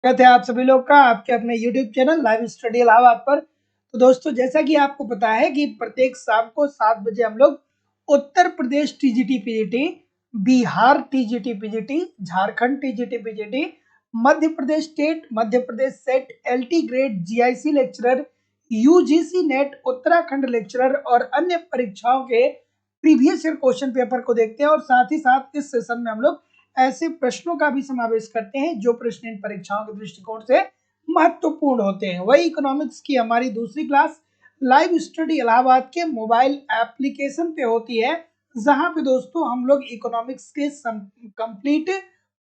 स्वागत है आप सभी लोग का आपके अपने YouTube channel live study Allahabad पर। तो दोस्तों, जैसा कि आपको पता है कि प्रत्येक शाम को 7 बजे हम लोग Uttar Pradesh TGT PGT, Bihar TGT PGT, Jharkhand TGT PGT, Madhya Pradesh state, Madhya Pradesh SET, LT grade, GIC lecturer, UGC NET, Uttarakhand lecturer और अन्य परीक्षाओं के प्रीवियस ईयर क्वेश्चन पेपर को देखते हैं। और साथ ही साथ इस सेशन में हम लोग ऐसे प्रश्नों का भी समावेश करते हैं जो प्रश्न इन परीक्षाओं के दृष्टिकोण से महत्वपूर्ण होते हैं। वही इकोनॉमिक्स की हमारी दूसरी क्लास लाइव स्टडी इलाहाबाद के मोबाइल एप्लीकेशन पे होती है, जहां पे दोस्तों हम लोग इकोनॉमिक्स के कंप्लीट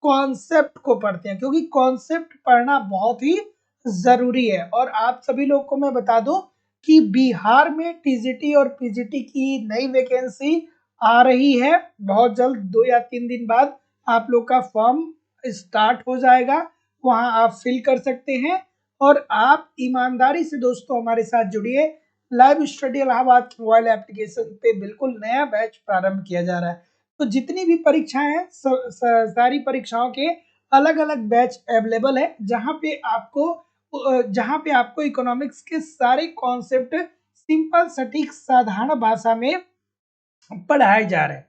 कॉन्सेप्ट को पढ़ते हैं, क्योंकि कॉन्सेप्ट पढ़ना बहुत ही जरूरी है। और आप सभी लोग को मैं बता दूं कि बिहार में टीजीटी और पीजीटी की नई वैकेंसी आ रही है बहुत जल्द, 2 या 3 दिन बाद आप लोग का फॉर्म स्टार्ट हो जाएगा। वहां आप फिल कर सकते हैं और आप ईमानदारी से दोस्तों हमारे साथ जुड़िए। लाइव स्टडी इलाहाबाद के मोबाइल एप्लीकेशन पे बिल्कुल नया बैच प्रारंभ किया जा रहा है। तो जितनी भी परीक्षाएं हैं सारी परीक्षाओं के अलग अलग बैच अवेलेबल है, जहां पे आपको इकोनॉमिक्स के सारे कॉन्सेप्ट सिंपल सटीक साधारण भाषा में पढ़ाए जा रहे हैं।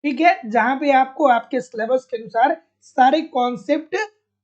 ठीक है, जहां पे आपको आपके सिलेबस के अनुसार सारे कॉन्सेप्ट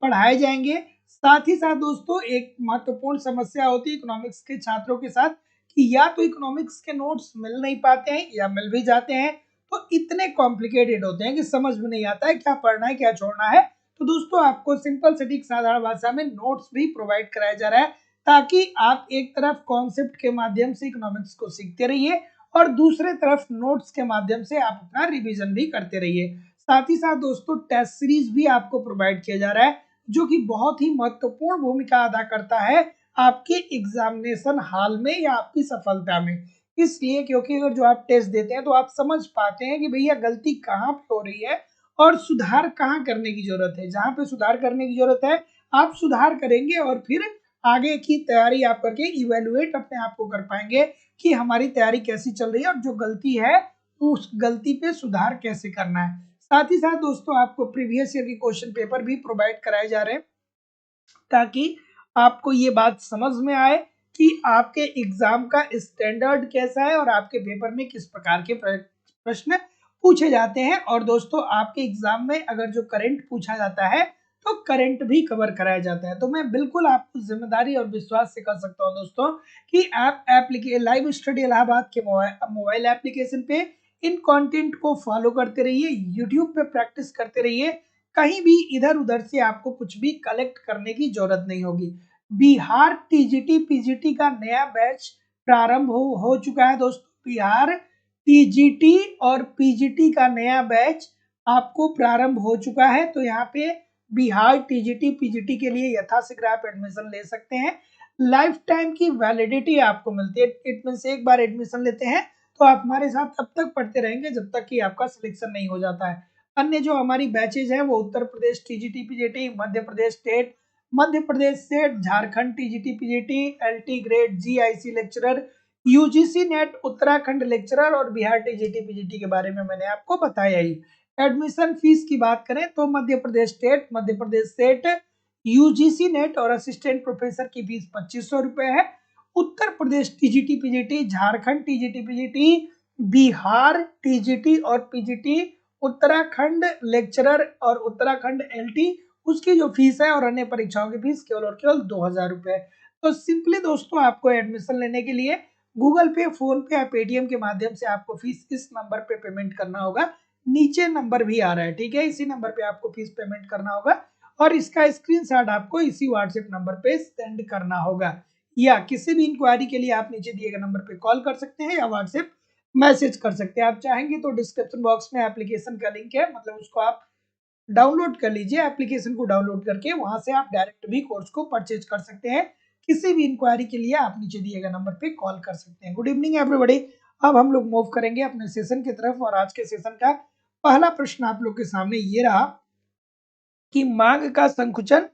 पढ़ाए जाएंगे। साथ ही साथ दोस्तों एक महत्वपूर्ण समस्या होती है इकोनॉमिक्स के छात्रों के साथ कि या तो इकोनॉमिक्स के नोट्स मिल नहीं पाते हैं या मिल भी जाते हैं तो इतने कॉम्प्लिकेटेड होते हैं कि समझ में नहीं आता है क्या पढ़ना है क्या छोड़ना है। तो दोस्तों आपको सिंपल सटीक साधारण भाषा में नोट्स भी प्रोवाइड कराया जा रहा है, ताकि आप एक तरफ कॉन्सेप्ट के माध्यम से इकोनॉमिक्स को सीखते रहिए और दूसरे तरफ नोट्स के माध्यम से आप अपना रिवीजन भी करते रहिए। साथ ही साथ दोस्तों टेस्ट सीरीज भी आपको प्रोवाइड किया जा रहा है, जो कि बहुत ही महत्वपूर्ण भूमिका अदा करता है आपके एग्जामिनेशन हाल में या आपकी सफलता में। इसलिए क्योंकि अगर जो आप टेस्ट देते हैं तो आप समझ पाते हैं कि भैया गलती कहाँ पे हो रही है और सुधार कहाँ करने की जरूरत है। जहाँ पे सुधार करने की जरूरत है आप सुधार करेंगे और फिर आगे की तैयारी आप करके इवेलुएट अपने आप को कर पाएंगे कि हमारी तैयारी कैसी चल रही है और जो गलती है उस गलती पे सुधार कैसे करना है। साथ ही साथ दोस्तों आपको प्रीवियस ईयर के क्वेश्चन पेपर भी प्रोवाइड कराए जा रहे हैं, ताकि आपको ये बात समझ में आए कि आपके एग्जाम का स्टैंडर्ड कैसा है और आपके पेपर में किस प्रकार के प्रश्न पूछे जाते हैं। और दोस्तों आपके एग्जाम में अगर जो करंट पूछा जाता है तो करंट भी कवर कराया जाता है। तो मैं बिल्कुल आपको जिम्मेदारी और विश्वास से कर सकता हूं दोस्तों कि आप लाइव स्टडी इलाहाबाद के मोबाइल एप्लीकेशन पे इन कंटेंट को फॉलो करते रहिए, यूट्यूब पे प्रैक्टिस करते रहिए। कहीं भी इधर उधर से आपको कुछ भी कलेक्ट करने की जरूरत नहीं होगी। बिहार टीजीटी पीजीटी का नया बैच प्रारंभ हो चुका है दोस्तों। बिहार टीजीटी और पीजीटी का नया बैच आपको प्रारंभ हो चुका है। तो यहाँ पे बिहार टीजीटी पीजीटी के लिए यथाशीघ्र आप एडमिशन ले सकते हैं। लाइफ टाइम की वैलिडिटी आपको मिलती है। इट मीन एक बार एडमिशन लेते हैं तो आप हमारे साथ तब तक पढ़ते रहेंगे जब तक कि आपका सिलेक्शन नहीं हो जाता है। अन्य जो हमारी बैचेज हैं वो Uttar Pradesh TGT PGT, Madhya Pradesh state, Madhya Pradesh SET, Jharkhand TGT PGT, LT grade, GIC lecturer, UGC NET, Uttarakhand lecturer और बिहार टीजीटी पीजीटी के बारे में मैंने आपको बताया ही। एडमिशन फीस की बात करें तो Madhya Pradesh state, Madhya Pradesh SET, UGC NET और असिस्टेंट प्रोफेसर की फीस 2500 रुपए है। Uttar Pradesh TGT PGT, Jharkhand TGT PGT, Bihar TGT और पीजीटी, उत्तराखंड लेक्चरर और उत्तराखंड एलटी, उसकी जो फीस है और अन्य परीक्षाओं की फीस केवल और केवल 2000 रुपए। तो सिंपली दोस्तों आपको एडमिशन लेने के लिए गूगल पे, फोन पे या पेटीएम के माध्यम से आपको फीस इस नंबर पे पेमेंट करना होगा। नीचे नंबर भी आ रहा है, ठीक है, इसी नंबर पे आपको फीस पेमेंट करना होगा और इसका स्क्रीनशॉट आपको इसी व्हाट्सएप नंबर पे सेंड करना होगा। या किसी भी इंक्वायरी के लिए आप नीचे दिए गए नंबर पे कॉल कर सकते हैं या व्हाट्सएप मैसेज कर सकते हैं। आप चाहेंगे तो डिस्क्रिप्शन बॉक्स में एप्लीकेशन का लिंक है, मतलब उसको आप डाउनलोड कर लीजिए। एप्लीकेशन को डाउनलोड करके वहां से आप डायरेक्ट भी कोर्स को परचेज कर सकते हैं। किसी भी इंक्वायरी के लिए आप नीचे दिए गए नंबर पे कॉल कर सकते हैं। Good evening everybody. अब हम लोग मूव करेंगे अपने सेशन की तरफ और आज के सेशन का पहला प्रश्न आप लोग के सामने ये रहा कि मांग का संकुचन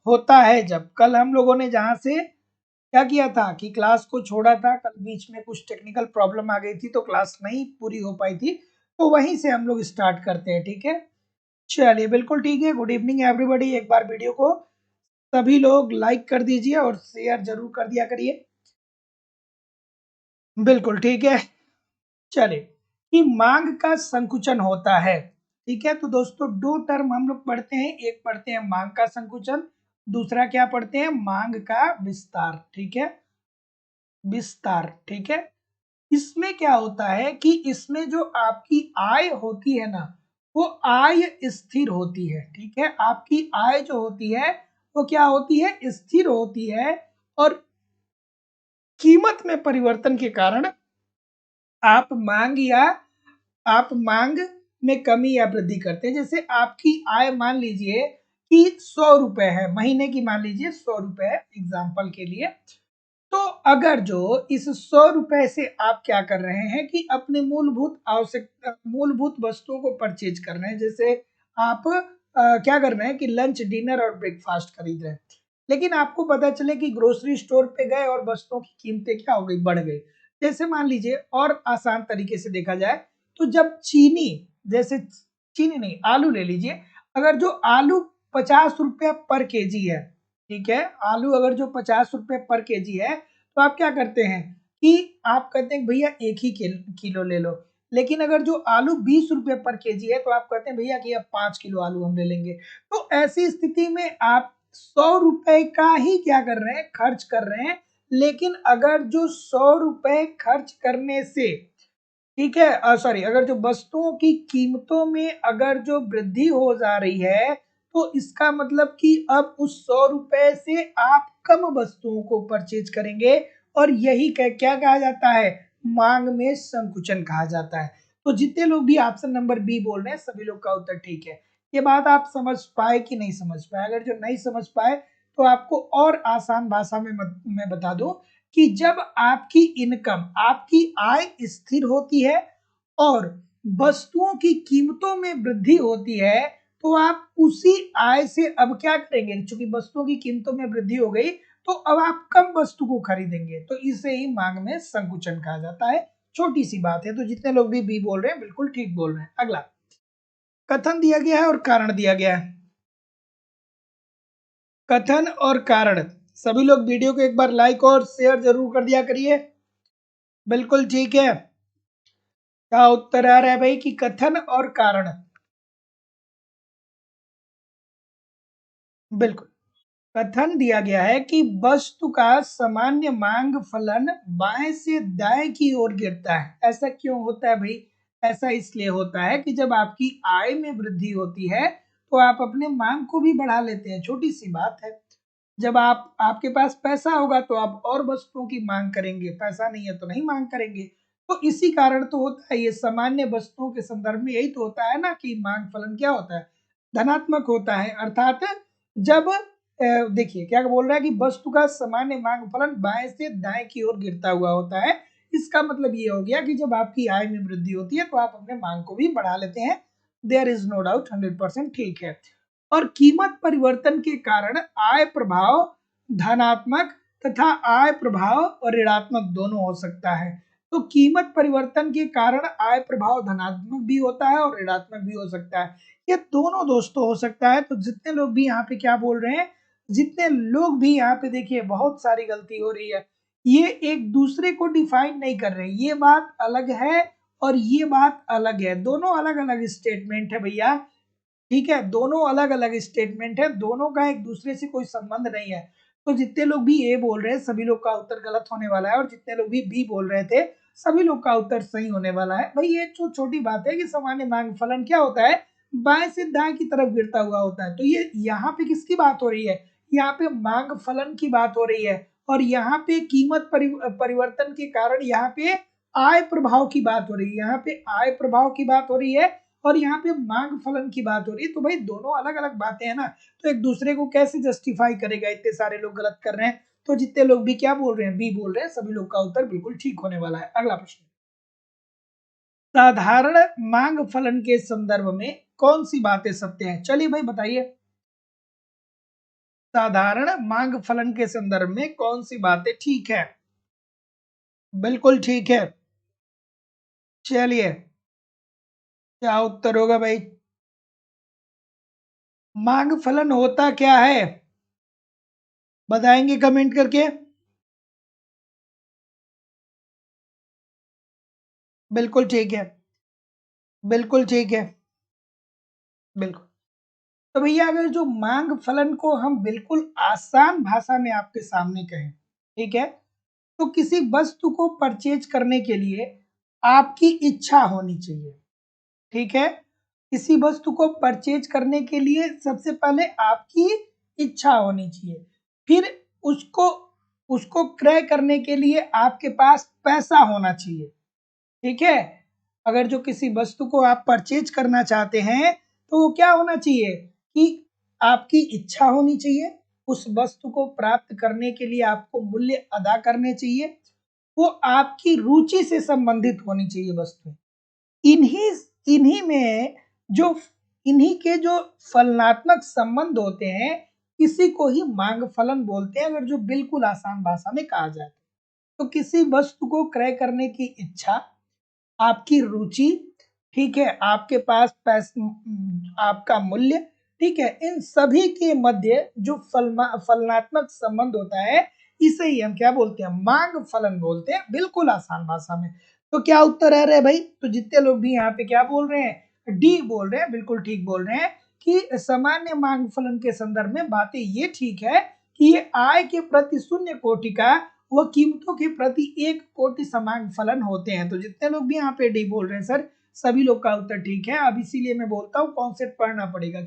होता है जब। कल हम लोगों ने जहां से क्या किया था कि क्लास को छोड़ा था, कल बीच में कुछ टेक्निकल प्रॉब्लम आ गई थी तो क्लास नहीं पूरी हो पाई थी, तो वहीं से हम लोग स्टार्ट करते हैं। ठीक है, चलिए बिल्कुल ठीक है। Good evening everybody. एक बार वीडियो को सभी लोग लाइक कर दीजिए और शेयर जरूर कर दिया करिए। बिल्कुल ठीक है। चलिए, कि मांग का संकुचन होता है। ठीक है, तो दोस्तों दो टर्म हम लोग पढ़ते हैं, एक पढ़ते हैं मांग का संकुचन, दूसरा क्या पढ़ते हैं, मांग का विस्तार। ठीक है, विस्तार। ठीक है, इसमें क्या होता है कि इसमें जो आपकी आय होती है ना, वो आय स्थिर होती है। ठीक है, आपकी आय जो होती है वो क्या होती है, स्थिर होती है, और कीमत में परिवर्तन के कारण आप मांग में कमी या वृद्धि करते हैं। जैसे आपकी आय मान लीजिए कि 100 रुपए है, महीने की मान लीजिए 100 रुपए एग्जाम्पल के लिए। तो अगर जो इस 100 रुपए से आप क्या कर रहे हैं कि अपने मूलभूत आवश्यकता, मूलभूत वस्तुओं को परचेज कर रहे हैं, जैसे आप क्या कर रहे हैं कि लंच, डिनर और ब्रेकफास्ट खरीद रहे हैं, लेकिन आपको पता चले कि ग्रोसरी स्टोर पे गए और वस्तुओं की कीमतें क्या हो गई, बढ़ गई। जैसे मान लीजिए, और आसान तरीके से देखा जाए तो जब चीनी, जैसे चीनी नहीं, आलू ले लीजिए, अगर जो आलू 50 रुपया पर केजी है, ठीक है, आलू अगर जो 50 रुपए पर केजी है, तो आप क्या करते हैं कि आप कहते हैं भैया एक ही किलो ले लो। लेकिन अगर जो आलू 20 रुपए पर केजी है, तो आप कहते हैं भैया कि अब 5 किलो आलू हम ले लेंगे। तो ऐसी स्थिति में आप 100 रुपए का ही क्या कर रहे हैं, खर्च कर रहे हैं। लेकिन अगर जो 100 रुपए खर्च करने से, ठीक है, सॉरी, अगर जो वस्तुओं की कीमतों में अगर जो वृद्धि हो जा रही है, तो इसका मतलब कि अब उस 100 रुपए से आप कम वस्तुओं को परचेज करेंगे, और यही क्या कहा जाता है, मांग में संकुचन कहा जाता है। तो जितने लोग भी ऑप्शन नंबर बी बोल रहे हैं, सभी लोग का उत्तर ठीक है। ये बात आप समझ पाए कि नहीं समझ पाए? अगर जो नहीं समझ पाए तो आपको और आसान भाषा में मैं बता दूं कि जब आपकी इनकम, आपकी आय स्थिर होती है और वस्तुओं की कीमतों में वृद्धि होती है, तो आप उसी आय से अब क्या करेंगे, चूंकि वस्तुओं की कीमतों में वृद्धि हो गई, तो अब आप कम वस्तु को खरीदेंगे। तो इसे ही मांग में संकुचन कहा जाता है। छोटी सी बात है। तो जितने लोग भी बी बोल रहे हैं बिल्कुल ठीक बोल रहे हैं। अगला कथन दिया गया है और कारण दिया गया है। कथन और कारण, सभी लोग वीडियो को एक बार लाइक और शेयर जरूर कर दिया करिए। बिल्कुल ठीक है। क्या उत्तर आ रहा है भाई कि कथन और कारण? बिल्कुल। कथन दिया गया है कि वस्तु का सामान्य मांग फलन बाएं से दाएं की ओर गिरता है। ऐसा क्यों होता है भाई? ऐसा इसलिए होता है कि जब आपकी आय में वृद्धि होती है, तो आप अपने मांग को भी बढ़ा लेते हैं। छोटी सी बात है। जब आपके पास पैसा होगा तो आप और वस्तुओं की मांग करेंगे, पैसा नहीं है तो नहीं मांग करेंगे। तो इसी कारण तो होता है ये, सामान्य वस्तुओं के संदर्भ में यही तो होता है ना कि मांग फलन क्या होता है, धनात्मक होता है। अर्थात जब देखिए क्या बोल रहा है कि वस्तु का सामान्य मांग फलन बाएं से दाएं की ओर गिरता हुआ होता है। इसका मतलब ये हो गया कि जब आपकी आय में वृद्धि होती है तो आप अपने मांग को भी बढ़ा लेते हैं। देयर इज नो डाउट, 100% ठीक है। और कीमत परिवर्तन के कारण आय प्रभाव धनात्मक तथा आय प्रभाव और ऋणात्मक दोनों हो सकता है। तो कीमत परिवर्तन के कारण आय प्रभाव धनात्मक भी होता है और ऋणात्मक भी हो सकता है। ये दोनों दोस्तों हो सकता है। तो जितने लोग भी यहाँ पे क्या बोल रहे हैं, जितने लोग भी यहाँ पे, देखिए बहुत सारी गलती हो रही है। ये एक दूसरे को डिफाइन नहीं कर रहे, ये बात अलग है और ये बात अलग है। दोनों अलग अलग स्टेटमेंट है भैया। ठीक है, दोनों अलग अलग स्टेटमेंट है, दोनों का एक दूसरे से कोई संबंध नहीं है। तो जितने लोग भी ए बोल रहे हैं सभी लोग का उत्तर गलत होने वाला है, और जितने लोग भी बी बोल रहे थे सभी लोग का उत्तर सही होने वाला है। भाई ये तो छोटी बात है कि सामान्य मांग फलन क्या होता है, बाएं से दाएं की तरफ गिरता हुआ होता है। तो ये यहाँ पे किसकी बात हो रही है, यहाँ पे मांग फलन की बात हो रही है। और यहाँ पे कीमत परिवर्तन के कारण यहाँ पे आय प्रभाव की बात हो रही है, यहाँ पे आय प्रभाव की बात हो रही है, और यहाँ पे मांग फलन की बात हो रही है। तो भाई दोनों अलग अलग बातें हैं ना, तो एक दूसरे को कैसे जस्टिफाई करेगा, इतने सारे लोग गलत कर रहे हैं। तो जितने लोग भी क्या बोल रहे हैं, बी बोल रहे हैं, सभी लोग का उत्तर बिल्कुल ठीक होने वाला है। अगला प्रश्न, साधारण मांग फलन के संदर्भ में कौन सी बातें सत्य हैं? चलिए भाई बताइए, साधारण मांग फलन के संदर्भ में कौन सी बातें ठीक है? बिल्कुल ठीक है। चलिए, क्या उत्तर होगा भाई? मांग फलन होता क्या है? बताएंगे कमेंट करके। बिल्कुल ठीक है, बिल्कुल ठीक है, बिल्कुल। तो भैया अगर जो मांग फलन को हम बिल्कुल आसान भाषा में आपके सामने कहें, ठीक है, तो किसी वस्तु को परचेज करने के लिए आपकी इच्छा होनी चाहिए, ठीक है। किसी वस्तु को परचेज करने के लिए सबसे पहले आपकी इच्छा होनी चाहिए, फिर उसको उसको क्रय करने के लिए आपके पास पैसा होना चाहिए, ठीक है। अगर जो किसी वस्तु को आप परचेज करना चाहते हैं तो वो क्या होना चाहिए कि आपकी इच्छा होनी चाहिए, उस वस्तु को प्राप्त करने के लिए आपको मूल्य अदा करने चाहिए, वो आपकी रुचि से संबंधित होनी चाहिए वस्तु। इन्हीं इन्हीं में जो इन्हीं के जो फलनात्मक संबंध होते हैं, इसी को ही मांग फलन बोलते हैं, अगर जो बिल्कुल आसान भाषा में कहा जाए। तो किसी वस्तु को क्रय करने की इच्छा, आपकी रुचि, ठीक है, आपके पास आपका मूल्य, ठीक है, इन सभी के मध्य जो फलनात्मक संबंध होता है, इसे ही हम क्या बोलते हैं, मांग फलन बोलते हैं, बिल्कुल आसान भाषा में। तो क्या उत्तर है रे भाई? तो जितने लोग भी यहाँ पे क्या बोल रहे हैं, डी बोल रहे हैं, बिल्कुल ठीक बोल रहे हैं कि सामान्य मांग फलन के संदर्भ में बातें ये ठीक है कि ये आय के प्रति शून्य कोटि का वो कीमतों के प्रति एक कोटि समान फलन होते हैं। तो जितने लोग भी यहाँ पे डी बोल रहे हैं सर, सभी लोग का उत्तर ठीक है। अब इसीलिए मैं बोलता हूँ कॉन्सेप्ट पढ़ना पड़ेगा,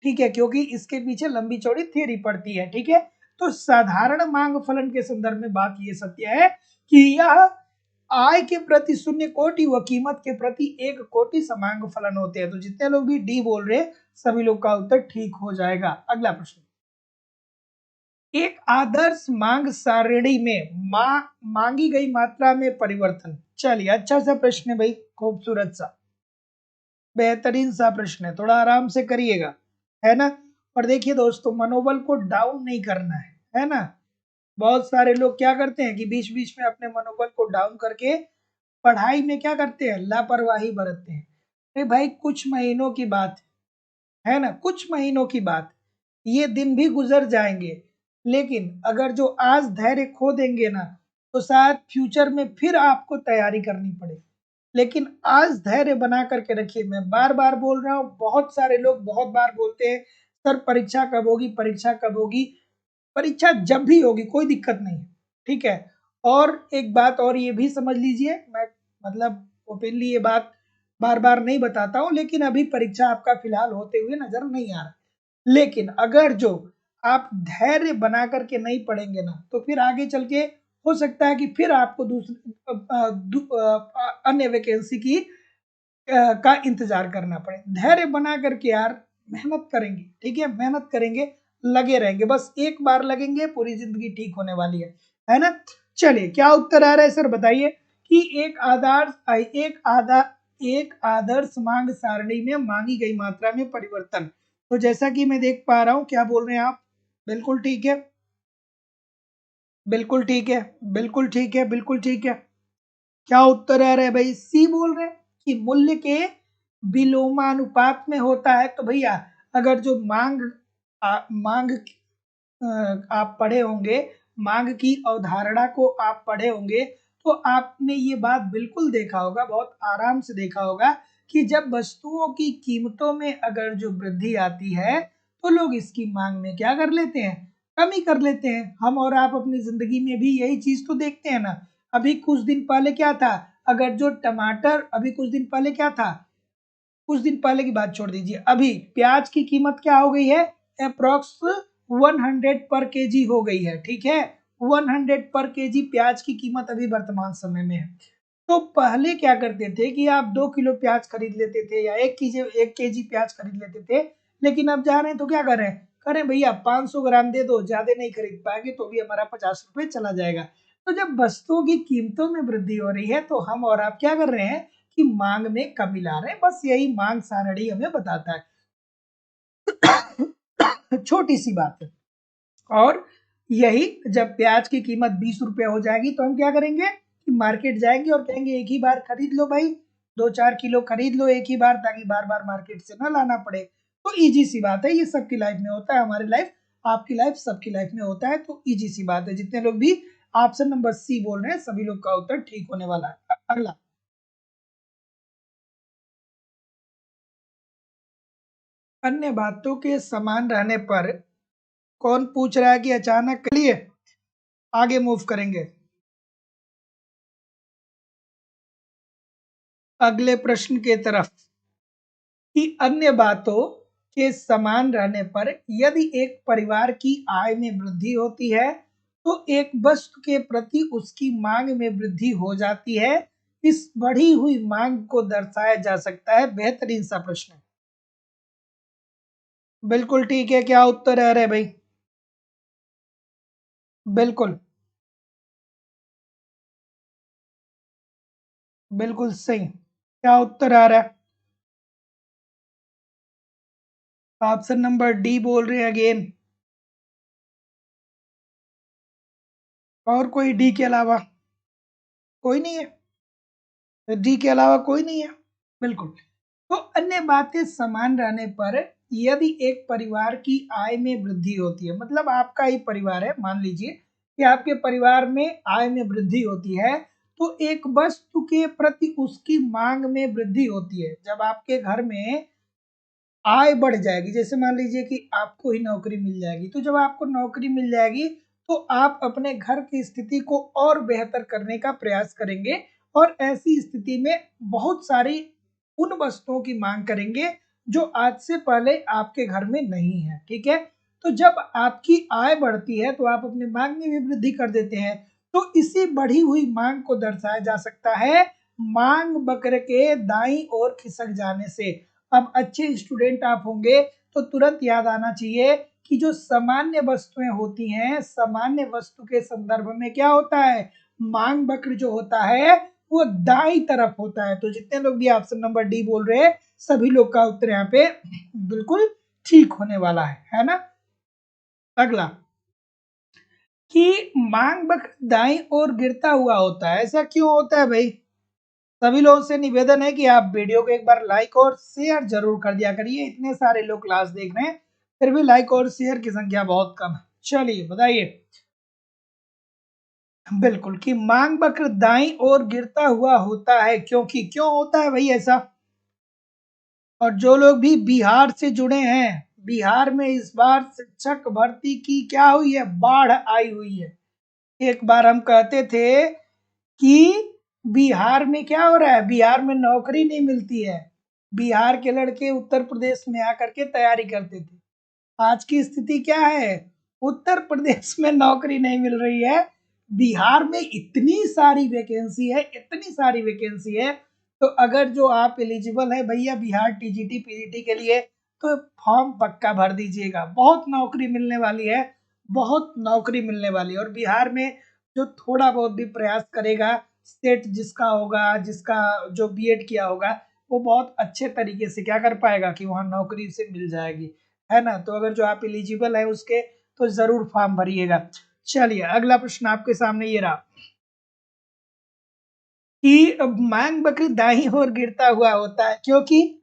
ठीक है, क्योंकि इसके पीछे लंबी चौड़ी थ्योरी पड़ती है, ठीक है। तो साधारण मांग फलन के संदर्भ में बात ये सत्य है कि यह आय के प्रति शून्य कोटि व कीमत के प्रति एक कोटि समांग फलन होते हैं। तो जितने लोग भी डी बोल रहे हैं सभी लोग का उत्तर ठीक हो जाएगा। अगला प्रश्न, एक आदर्श मांग सारणी में मांगी गई मात्रा में परिवर्तन। चलिए, अच्छा सा प्रश्न है भाई, खूबसूरत सा, बेहतरीन सा प्रश्न है, थोड़ा आराम से करिएगा, है ना। और देखिए दोस्तों, मनोबल को डाउन नहीं करना है ना। बहुत सारे लोग क्या करते हैं कि बीच बीच में अपने मनोबल को डाउन करके पढ़ाई में क्या करते हैं, लापरवाही बरतते हैं। अरे भाई, कुछ महीनों की बात है ना, कुछ महीनों की बात, ये दिन भी गुजर जाएंगे, लेकिन अगर जो आज धैर्य खो देंगे ना, तो शायद फ्यूचर में फिर आपको तैयारी करनी पड़े। लेकिन आज धैर्य बना करके रखिए। मैं बार बार बोल रहा हूँ, बहुत सारे लोग बहुत बार बोलते हैं सर परीक्षा कब होगी, परीक्षा कब होगी। परीक्षा जब भी होगी, कोई दिक्कत नहीं है, ठीक है। और एक बात और ये भी समझ लीजिए, मैं मतलब ओपनली ये बात बार बार नहीं बताता हूँ, लेकिन अभी परीक्षा आपका फिलहाल होते हुए नजर नहीं आ रहा, लेकिन अगर जो आप धैर्य बना करके नहीं पढ़ेंगे ना, तो फिर आगे चल के हो सकता है कि फिर आपको दूसरी अन्य वैकेंसी की का इंतजार करना पड़े। धैर्य बना करके यार मेहनत करेंगे, ठीक है, मेहनत करेंगे, लगे रहेंगे, बस एक बार लगेंगे, पूरी जिंदगी ठीक होने वाली है ना। चलिए, क्या उत्तर आ रहा है सर, बताइए कि एक आदर्श मांग सारणी में मांगी गई मात्रा में परिवर्तन। तो जैसा कि मैं देख पा रहा हूं, क्या बोल रहे हैं आप, बिल्कुल ठीक है, बिल्कुल ठीक है, बिल्कुल ठीक है, बिल्कुल ठीक है। क्या उत्तर आ रहा है भाई? सी बोल रहे हैं कि मूल्य के विलोमानुपात में होता है। तो भैया अगर जो मांग आप पढ़े होंगे, मांग की अवधारणा को आप पढ़े होंगे, तो आपने ये बात बिल्कुल देखा होगा, बहुत आराम से देखा होगा कि जब वस्तुओं की कीमतों में अगर जो वृद्धि आती है, तो लोग इसकी मांग में क्या कर लेते हैं, कमी कर लेते हैं। हम और आप अपनी जिंदगी में भी यही चीज तो देखते हैं ना। अभी कुछ दिन पहले क्या था, अगर जो टमाटर, अभी कुछ दिन पहले क्या था, कुछ दिन पहले की बात छोड़ दीजिए, अभी प्याज की कीमत क्या हो गई है, अप्रोक्स 100 पर केजी हो गई है, ठीक है। 100 पर केजी प्याज की कीमत अभी वर्तमान समय में है। तो पहले क्या करते थे कि आप 2 किलो प्याज खरीद लेते थे या 1 केजी प्याज खरीद लेते थे, लेकिन अब जा रहे हैं तो क्या कर रहे हैं, करें भैया 500 ग्राम दे दो, ज्यादा नहीं खरीद पाएंगे तो भी हमारा 50 रुपए चला जाएगा। तो जब वस्तुओं की कीमतों में वृद्धि हो रही है, तो हम और आप क्या कर रहे हैं कि मांग में कमी ला रहे हैं, बस यही मांग सारणी हमें बताता है। छोटी सी बात है। और यही जब प्याज की कीमत 20 रुपए हो जाएगी, तो हम क्या करेंगे कि मार्केट जाएंगे और कहेंगे एक ही बार खरीद लो भाई, 2-4 किलो खरीद लो एक ही बार, ताकि बार बार मार्केट से ना लाना पड़े। तो इजी सी बात है, ये सबकी लाइफ में होता है, हमारी लाइफ आपकी लाइफ सबकी लाइफ में होता है, तो इजी सी बात है। जितने लोग भी ऑप्शन नंबर सी बोल रहे हैं सभी लोग का उत्तर ठीक होने वाला है। अगला, अन्य बातों के समान रहने पर कौन पूछ रहा है कि अचानक लिए आगे मूव करेंगे। अगले प्रश्न के तरफ, कि अन्य बातों के समान रहने पर यदि एक परिवार की आय में वृद्धि होती है तो एक वस्तु के प्रति उसकी मांग में वृद्धि हो जाती है। इस बढ़ी हुई मांग को दर्शाया जा सकता है। बेहतरीन सा प्रश्न है, बिल्कुल ठीक है। क्या उत्तर है रे भाई? बिल्कुल, बिल्कुल सही। क्या उत्तर आ रहा है? ऑप्शन नंबर डी बोल रहे हैं अगेन। और कोई डी के अलावा? कोई नहीं है? डी के अलावा कोई नहीं है? बिल्कुल। तो अन्य बातें समान रहने पर यदि एक परिवार की आय में वृद्धि होती है, मतलब आपका ही परिवार है, मान लीजिए कि आपके परिवार में आय में वृद्धि होती है, तो एक वस्तु के प्रति उसकी मांग में वृद्धि होती है। जब आपके घर में आय बढ़ जाएगी, जैसे मान लीजिए कि आपको ही नौकरी मिल जाएगी, तो जब आपको नौकरी मिल जाएगी तो आप अपने घर की स्थिति को और बेहतर करने का प्रयास करेंगे, और ऐसी स्थिति में बहुत सारी उन वस्तुओं की मांग करेंगे जो आज से पहले आपके घर में नहीं है। ठीक है, तो जब आपकी आय बढ़ती है तो आप अपनी मांग में भी वृद्धि कर देते हैं। तो इसी बढ़ी हुई मांग को दर्शाया जा सकता है मांग वक्र के दाईं ओर खिसक जाने से। अब अच्छे स्टूडेंट आप होंगे तो तुरंत याद आना चाहिए कि जो सामान्य वस्तुएं होती हैं, सामान्य वस्तु के संदर्भ में क्या होता है, मांग वक्र जो होता है वो दाई तरफ होता है। तो जितने लोग भी ऑप्शन नंबर डी बोल रहे हैं सभी लोग का उत्तर यहाँ पे बिल्कुल ठीक होने वाला है ना। अगला, कि मांग वक्र दाईं ओर गिरता हुआ होता है, ऐसा क्यों होता है भाई? सभी लोगों से निवेदन है कि आप वीडियो को एक बार लाइक और शेयर जरूर कर दिया करिए। इतने सारे लोग क्लास देख रहे हैं फिर भी लाइक और शेयर की संख्या बहुत कम है। चलिए बताइए। बिल्कुल, कि मांग वक्र दाईं ओर गिरता हुआ होता है, क्योंकि क्यों होता है भाई ऐसा? और जो लोग भी बिहार से जुड़े हैं, बिहार में इस बार शिक्षक भर्ती की क्या हुई है, बाढ़ आई हुई है। एक बार हम कहते थे कि बिहार में क्या हो रहा है, बिहार में नौकरी नहीं मिलती है, बिहार के लड़के उत्तर प्रदेश में आकर के तैयारी करते थे। आज की स्थिति क्या है, उत्तर प्रदेश में नौकरी नहीं मिल रही है, बिहार में इतनी सारी वैकेंसी है, इतनी सारी वैकेंसी है। तो अगर जो आप एलिजिबल है भैया बिहार टीजीटी पीजीटी के लिए, तो फॉर्म पक्का भर दीजिएगा। बहुत नौकरी मिलने वाली है, बहुत नौकरी मिलने वाली है। और बिहार में जो थोड़ा बहुत भी प्रयास करेगा, सेट जिसका होगा, जिसका जो बीएड किया होगा, वो बहुत अच्छे तरीके से क्या कर पाएगा कि वहाँ नौकरी से मिल जाएगी, है ना। तो अगर जो आप एलिजिबल है उसके, तो जरूर फॉर्म भरिएगा। चलिए अगला प्रश्न आपके सामने ये रहा, कि मांग वक्र दाईं ओर गिरता हुआ होता है क्योंकि,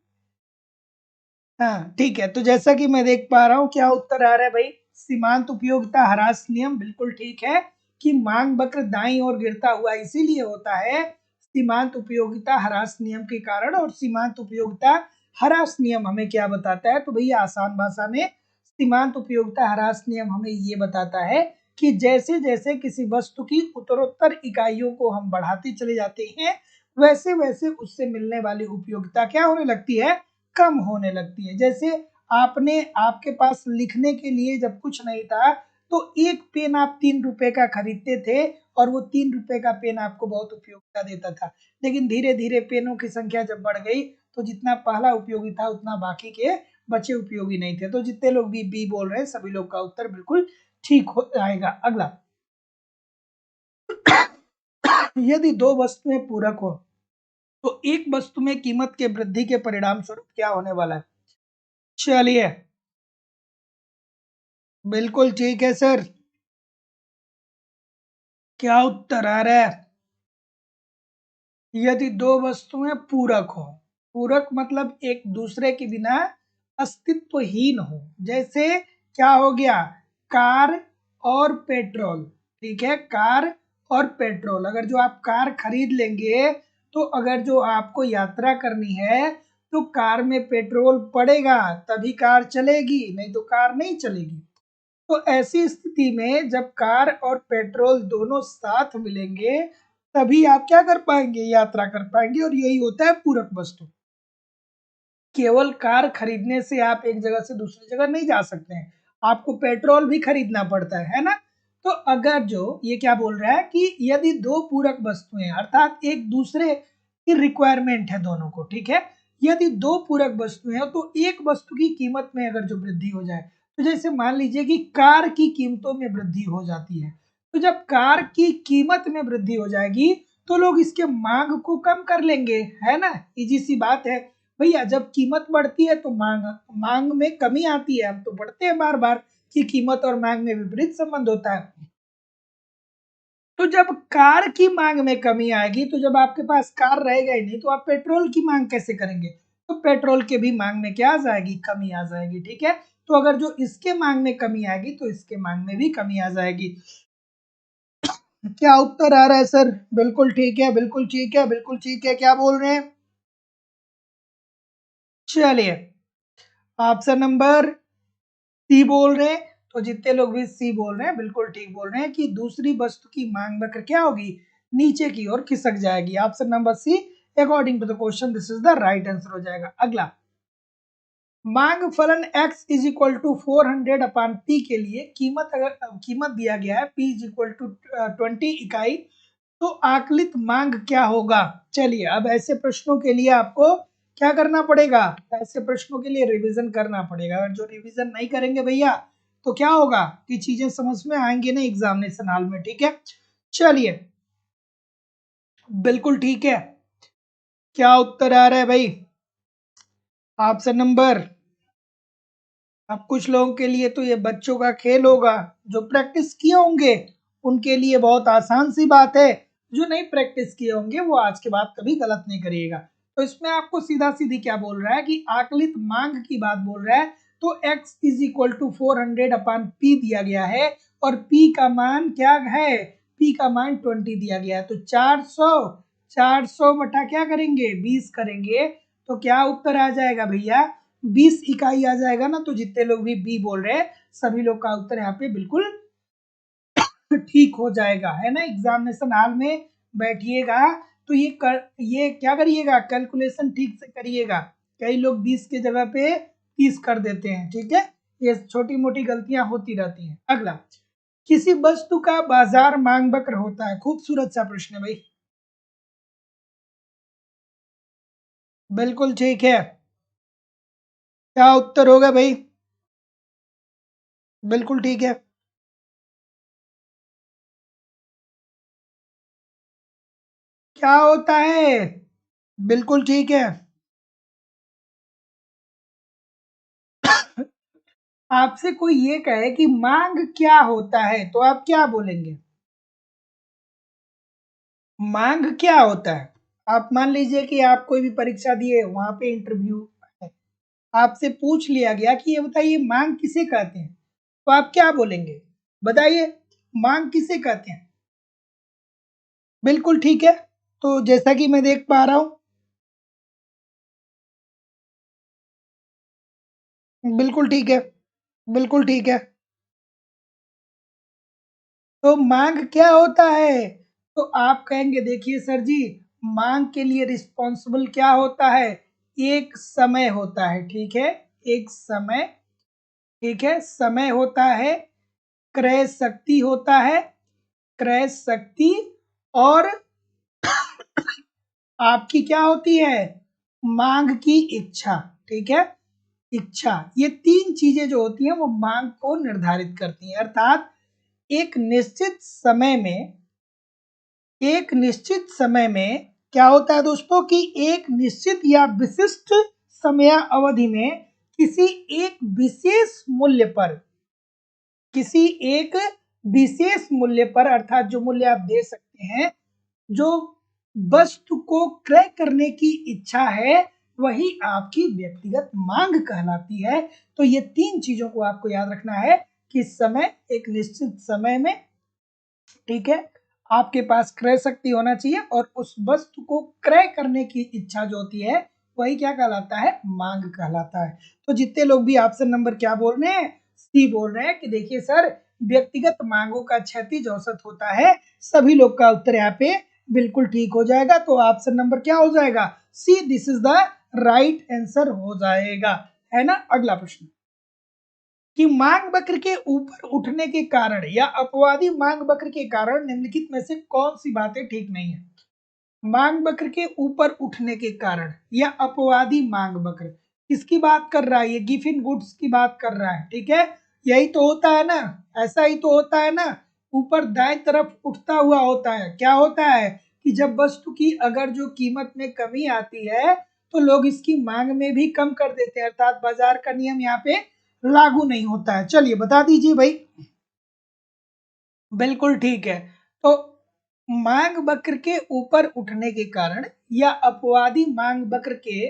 हाँ ठीक है, तो जैसा कि मैं देख पा रहा हूँ क्या उत्तर आ रहा है भाई, सीमांत उपयोगिता ह्रास नियम। बिल्कुल ठीक है, कि मांग वक्र दाईं ओर गिरता हुआ इसीलिए होता है सीमांत उपयोगिता ह्रास नियम के कारण। और सीमांत उपयोगिता ह्रास नियम हमें क्या बताता है, तो भैया आसान भाषा में सीमांत उपयोगिता ह्रास नियम हमें ये बताता है कि जैसे जैसे किसी वस्तु की उत्तरोत्तर इकाइयों को हम बढ़ाते चले जाते हैं, वैसे वैसे उससे मिलने वाली उपयोगिता क्या होने लगती है, कम होने लगती है। जैसे आपने, आपके पास लिखने के लिए जब कुछ नहीं था तो एक पेन आप 3 रुपए का खरीदते थे, और वो 3 रुपए का पेन आपको बहुत उपयोगिता देता था। लेकिन धीरे धीरे पेनों की संख्या जब बढ़ गई तो जितना पहला उपयोगी था उतना बाकी के बचे उपयोगी नहीं थे। तो जितने लोग भी बी बोल रहे हैं सभी लोग का उत्तर बिल्कुल ठीक हो जाएगा। अगला, यदि दो वस्तुएं पूरक हो तो एक वस्तु में कीमत के वृद्धि के परिणाम स्वरूप क्या होने वाला है? चलिए, बिल्कुल ठीक है सर। क्या उत्तर आ रहा है? यदि दो वस्तुएं पूरक हो, पूरक मतलब एक दूसरे के बिना अस्तित्वहीन हो। जैसे क्या हो गया कार और पेट्रोल, ठीक है, कार और पेट्रोल। अगर जो आप कार खरीद लेंगे तो अगर जो आपको यात्रा करनी है तो कार में पेट्रोल पड़ेगा तभी कार चलेगी, नहीं तो कार नहीं चलेगी। तो ऐसी स्थिति में जब कार और पेट्रोल दोनों साथ मिलेंगे तभी आप क्या कर पाएंगे, यात्रा कर पाएंगे। और यही होता है पूरक वस्तु। केवल कार खरीदने से आप एक जगह से दूसरी जगह नहीं जा सकते हैं, आपको पेट्रोल भी खरीदना पड़ता है ना। तो अगर जो ये क्या बोल रहा है कि यदि दो पूरक वस्तुएं अर्थात एक दूसरे की रिक्वायरमेंट है दोनों को, ठीक है, यदि दो पूरक वस्तुएं हैं तो एक वस्तु की कीमत में अगर जो वृद्धि हो जाए, तो जैसे मान लीजिए कि कार की कीमतों में वृद्धि हो जाती है, तो जब कार की कीमत में वृद्धि हो जाएगी तो लोग इसके मांग को कम कर लेंगे, है ना, इजी सी बात है। भैया जब कीमत बढ़ती है तो मांग में कमी आती है, हम तो बढ़ते हैं बार बार कि कीमत और मांग में विपरीत संबंध होता है। तो जब कार की मांग में कमी आएगी तो जब आपके पास कार रहेगा ही नहीं तो आप पेट्रोल की मांग कैसे करेंगे, तो पेट्रोल के भी मांग में क्या आ जाएगी, कमी आ जाएगी, ठीक है। तो अगर जो इसके मांग में कमी आएगी तो इसके मांग में भी कमी आ जाएगी। क्या उत्तर आ रहा है सर? बिल्कुल ठीक है, बिल्कुल ठीक है, बिल्कुल ठीक है। क्या बोल रहे हैं? चलिए ऑप्शन नंबर सी बोल रहे हैं। तो जितने लोग भी सी बोल रहे हैं बिल्कुल ठीक बोल रहे हैं कि दूसरी वस्तु की मांग वक्र क्या होगी, नीचे की ओर खिसक जाएगी। Option number C according to the question this is the right answer हो जाएगा। अगला, मांग फलन x is equal to 400 upon P के लिए कीमत, अगर कीमत दिया गया है p इज इक्वल टू 20 इकाई, तो आकलित मांग क्या होगा। चलिए अब ऐसे प्रश्नों के लिए आपको क्या करना पड़ेगा, ऐसे प्रश्नों के लिए रिवीजन करना पड़ेगा। अगर जो रिवीजन नहीं करेंगे भैया तो क्या होगा कि चीजें समझ में आएंगे नहीं एग्जामिनेशन हॉल में, ठीक है। चलिए बिल्कुल ठीक है। क्या उत्तर आ रहा है भाई? ऑप्शन नंबर, अब कुछ लोगों के लिए तो ये बच्चों का खेल होगा, जो प्रैक्टिस किए होंगे उनके लिए बहुत आसान सी बात है, जो नहीं प्रैक्टिस किए होंगे वो आज के बाद कभी गलत नहीं करिएगा। तो इसमें आपको सीधा सीधी क्या बोल रहा है कि आकलित मांग की बात बोल रहा है। तो x is equal to 400 upon P दिया गया है और p का मान क्या है, p का मान 20 दिया गया है। तो 400 बटा क्या करेंगे, 20 करेंगे, तो क्या उत्तर आ जाएगा भैया, 20 इकाई आ जाएगा ना। तो जितने लोग भी बी बोल रहे हैं सभी लोग का उत्तर यहाँ पे बिल्कुल ठीक हो जाएगा, है ना। एग्जामिनेशन हॉल में बैठिएगा तो ये क्या करिएगा, कैलकुलेशन ठीक से करिएगा। कई लोग 20 के जगह पे 30 कर देते हैं, ठीक है, ये छोटी मोटी गलतियां होती रहती हैं। अगला, किसी वस्तु का बाजार मांग वक्र होता है, खूबसूरत सा प्रश्न है भाई, बिल्कुल ठीक है। क्या उत्तर होगा भाई? बिल्कुल ठीक है। क्या होता है? बिल्कुल ठीक है। आपसे कोई ये कहे कि मांग क्या होता है तो आप क्या बोलेंगे? मांग क्या होता है? आप मान लीजिए कि आप कोई भी परीक्षा दिए, वहां पे इंटरव्यू है, आपसे पूछ लिया गया कि ये बताइए मांग किसे कहते हैं, तो आप क्या बोलेंगे, बताइए मांग किसे कहते हैं। बिल्कुल ठीक है। तो जैसा कि मैं देख पा रहा हूं, बिल्कुल ठीक है, बिल्कुल ठीक है। तो मांग क्या होता है? तो आप कहेंगे देखिए सर जी, मांग के लिए रिस्पॉन्सिबल क्या होता है, एक समय होता है, ठीक है, एक समय, ठीक है, समय होता है, क्रय शक्ति होता है, क्रय शक्ति, और आपकी क्या होती है, मांग की इच्छा, ठीक है, इच्छा। ये तीन चीजें जो होती हैं वो मांग को निर्धारित करती हैं। अर्थात एक निश्चित समय में, एक निश्चित समय में क्या होता है दोस्तों कि एक निश्चित या विशिष्ट समय अवधि में किसी एक विशेष मूल्य पर, किसी एक विशेष मूल्य पर, अर्थात जो मूल्य आप दे सकते हैं, जो वस्तु को क्रय करने की इच्छा है, वही आपकी व्यक्तिगत मांग कहलाती है। तो ये तीन चीजों को आपको याद रखना है किस समय, एक निश्चित समय में, ठीक है, आपके पास क्रय शक्ति होना चाहिए और उस वस्तु को क्रय करने की इच्छा जो होती है वही क्या कहलाता है, मांग कहलाता है। तो जितने लोग भी ऑप्शन नंबर क्या बोल रहे हैं, सी बोल रहे हैं कि देखिए सर व्यक्तिगत मांगों का क्षैतिज औसत होता है, सभी लोग का उत्तर यहाँ पे बिल्कुल ठीक हो जाएगा। तो ऑप्शन नंबर क्या हो जाएगा, C, this is the right answer हो जाएगा, है ना। अगला प्रश्न कि मांग वक्र के ऊपर उठने के कारण या अपवादी मांग वक्र के कारण निम्नलिखित में से कौन सी बातें ठीक नहीं है। मांग वक्र के ऊपर उठने के कारण या अपवादी मांग वक्र, किसकी बात कर रहा है, ये गिफिन गुड्स की बात कर रहा है, ठीक है। यही तो होता है ना, ऐसा ही तो होता है ना, ऊपर दाएं तरफ उठता हुआ होता है। क्या होता है कि जब वस्तु की अगर जो कीमत में कमी आती है तो लोग इसकी मांग में भी कम कर देते हैं, अर्थात बाजार का नियम यहाँ पे लागू नहीं होता है। चलिए बता दीजिए भाई। बिल्कुल ठीक है। तो मांग वक्र के ऊपर उठने के कारण या अपवादी मांग वक्र के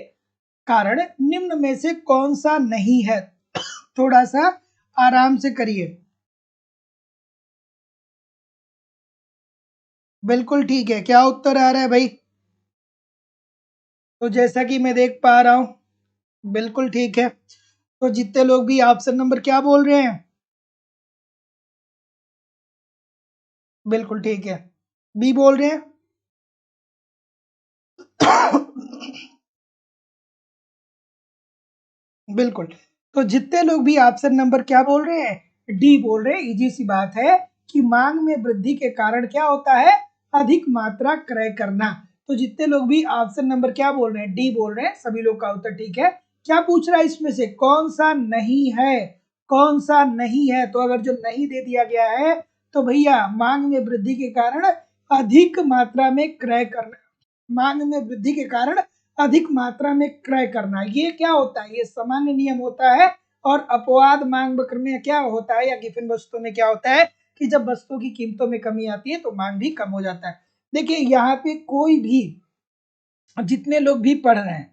कारण निम्न में से कौन सा नहीं है, थोड़ा सा आराम से करिए। बिल्कुल ठीक है, क्या उत्तर आ रहा है भाई। तो जैसा कि मैं देख पा रहा हूं बिल्कुल ठीक है। तो जितने लोग भी ऑप्शन नंबर क्या बोल रहे हैं, बिल्कुल ठीक है, बी बोल रहे हैं। बिल्कुल। तो जितने लोग भी ऑप्शन नंबर क्या बोल रहे हैं, डी बोल रहे हैं, इजी सी बात है कि मांग में वृद्धि के कारण क्या होता है, अधिक मात्रा क्रय करना। तो जितने लोग भी ऑप्शन नंबर क्या बोल रहे हैं, डी बोल रहे हैं, सभी लोग का उत्तर ठीक है। क्या पूछ रहा है इसमें से कौन सा नहीं है, कौन सा नहीं है। तो अगर जो नहीं दे दिया गया है तो भैया मांग में वृद्धि के कारण अधिक मात्रा में क्रय करना, मांग में वृद्धि के कारण अधिक मात्रा में क्रय करना, ये क्या होता है, ये सामान्य नियम होता है। और अपवाद मांग वक्र में क्या होता है या गिफिन वस्तुओं में क्या होता है कि जब वस्तुओं की कीमतों में कमी आती है तो मांग भी कम हो जाता है। देखिए यहाँ पे कोई भी, जितने लोग भी पढ़ रहे हैं,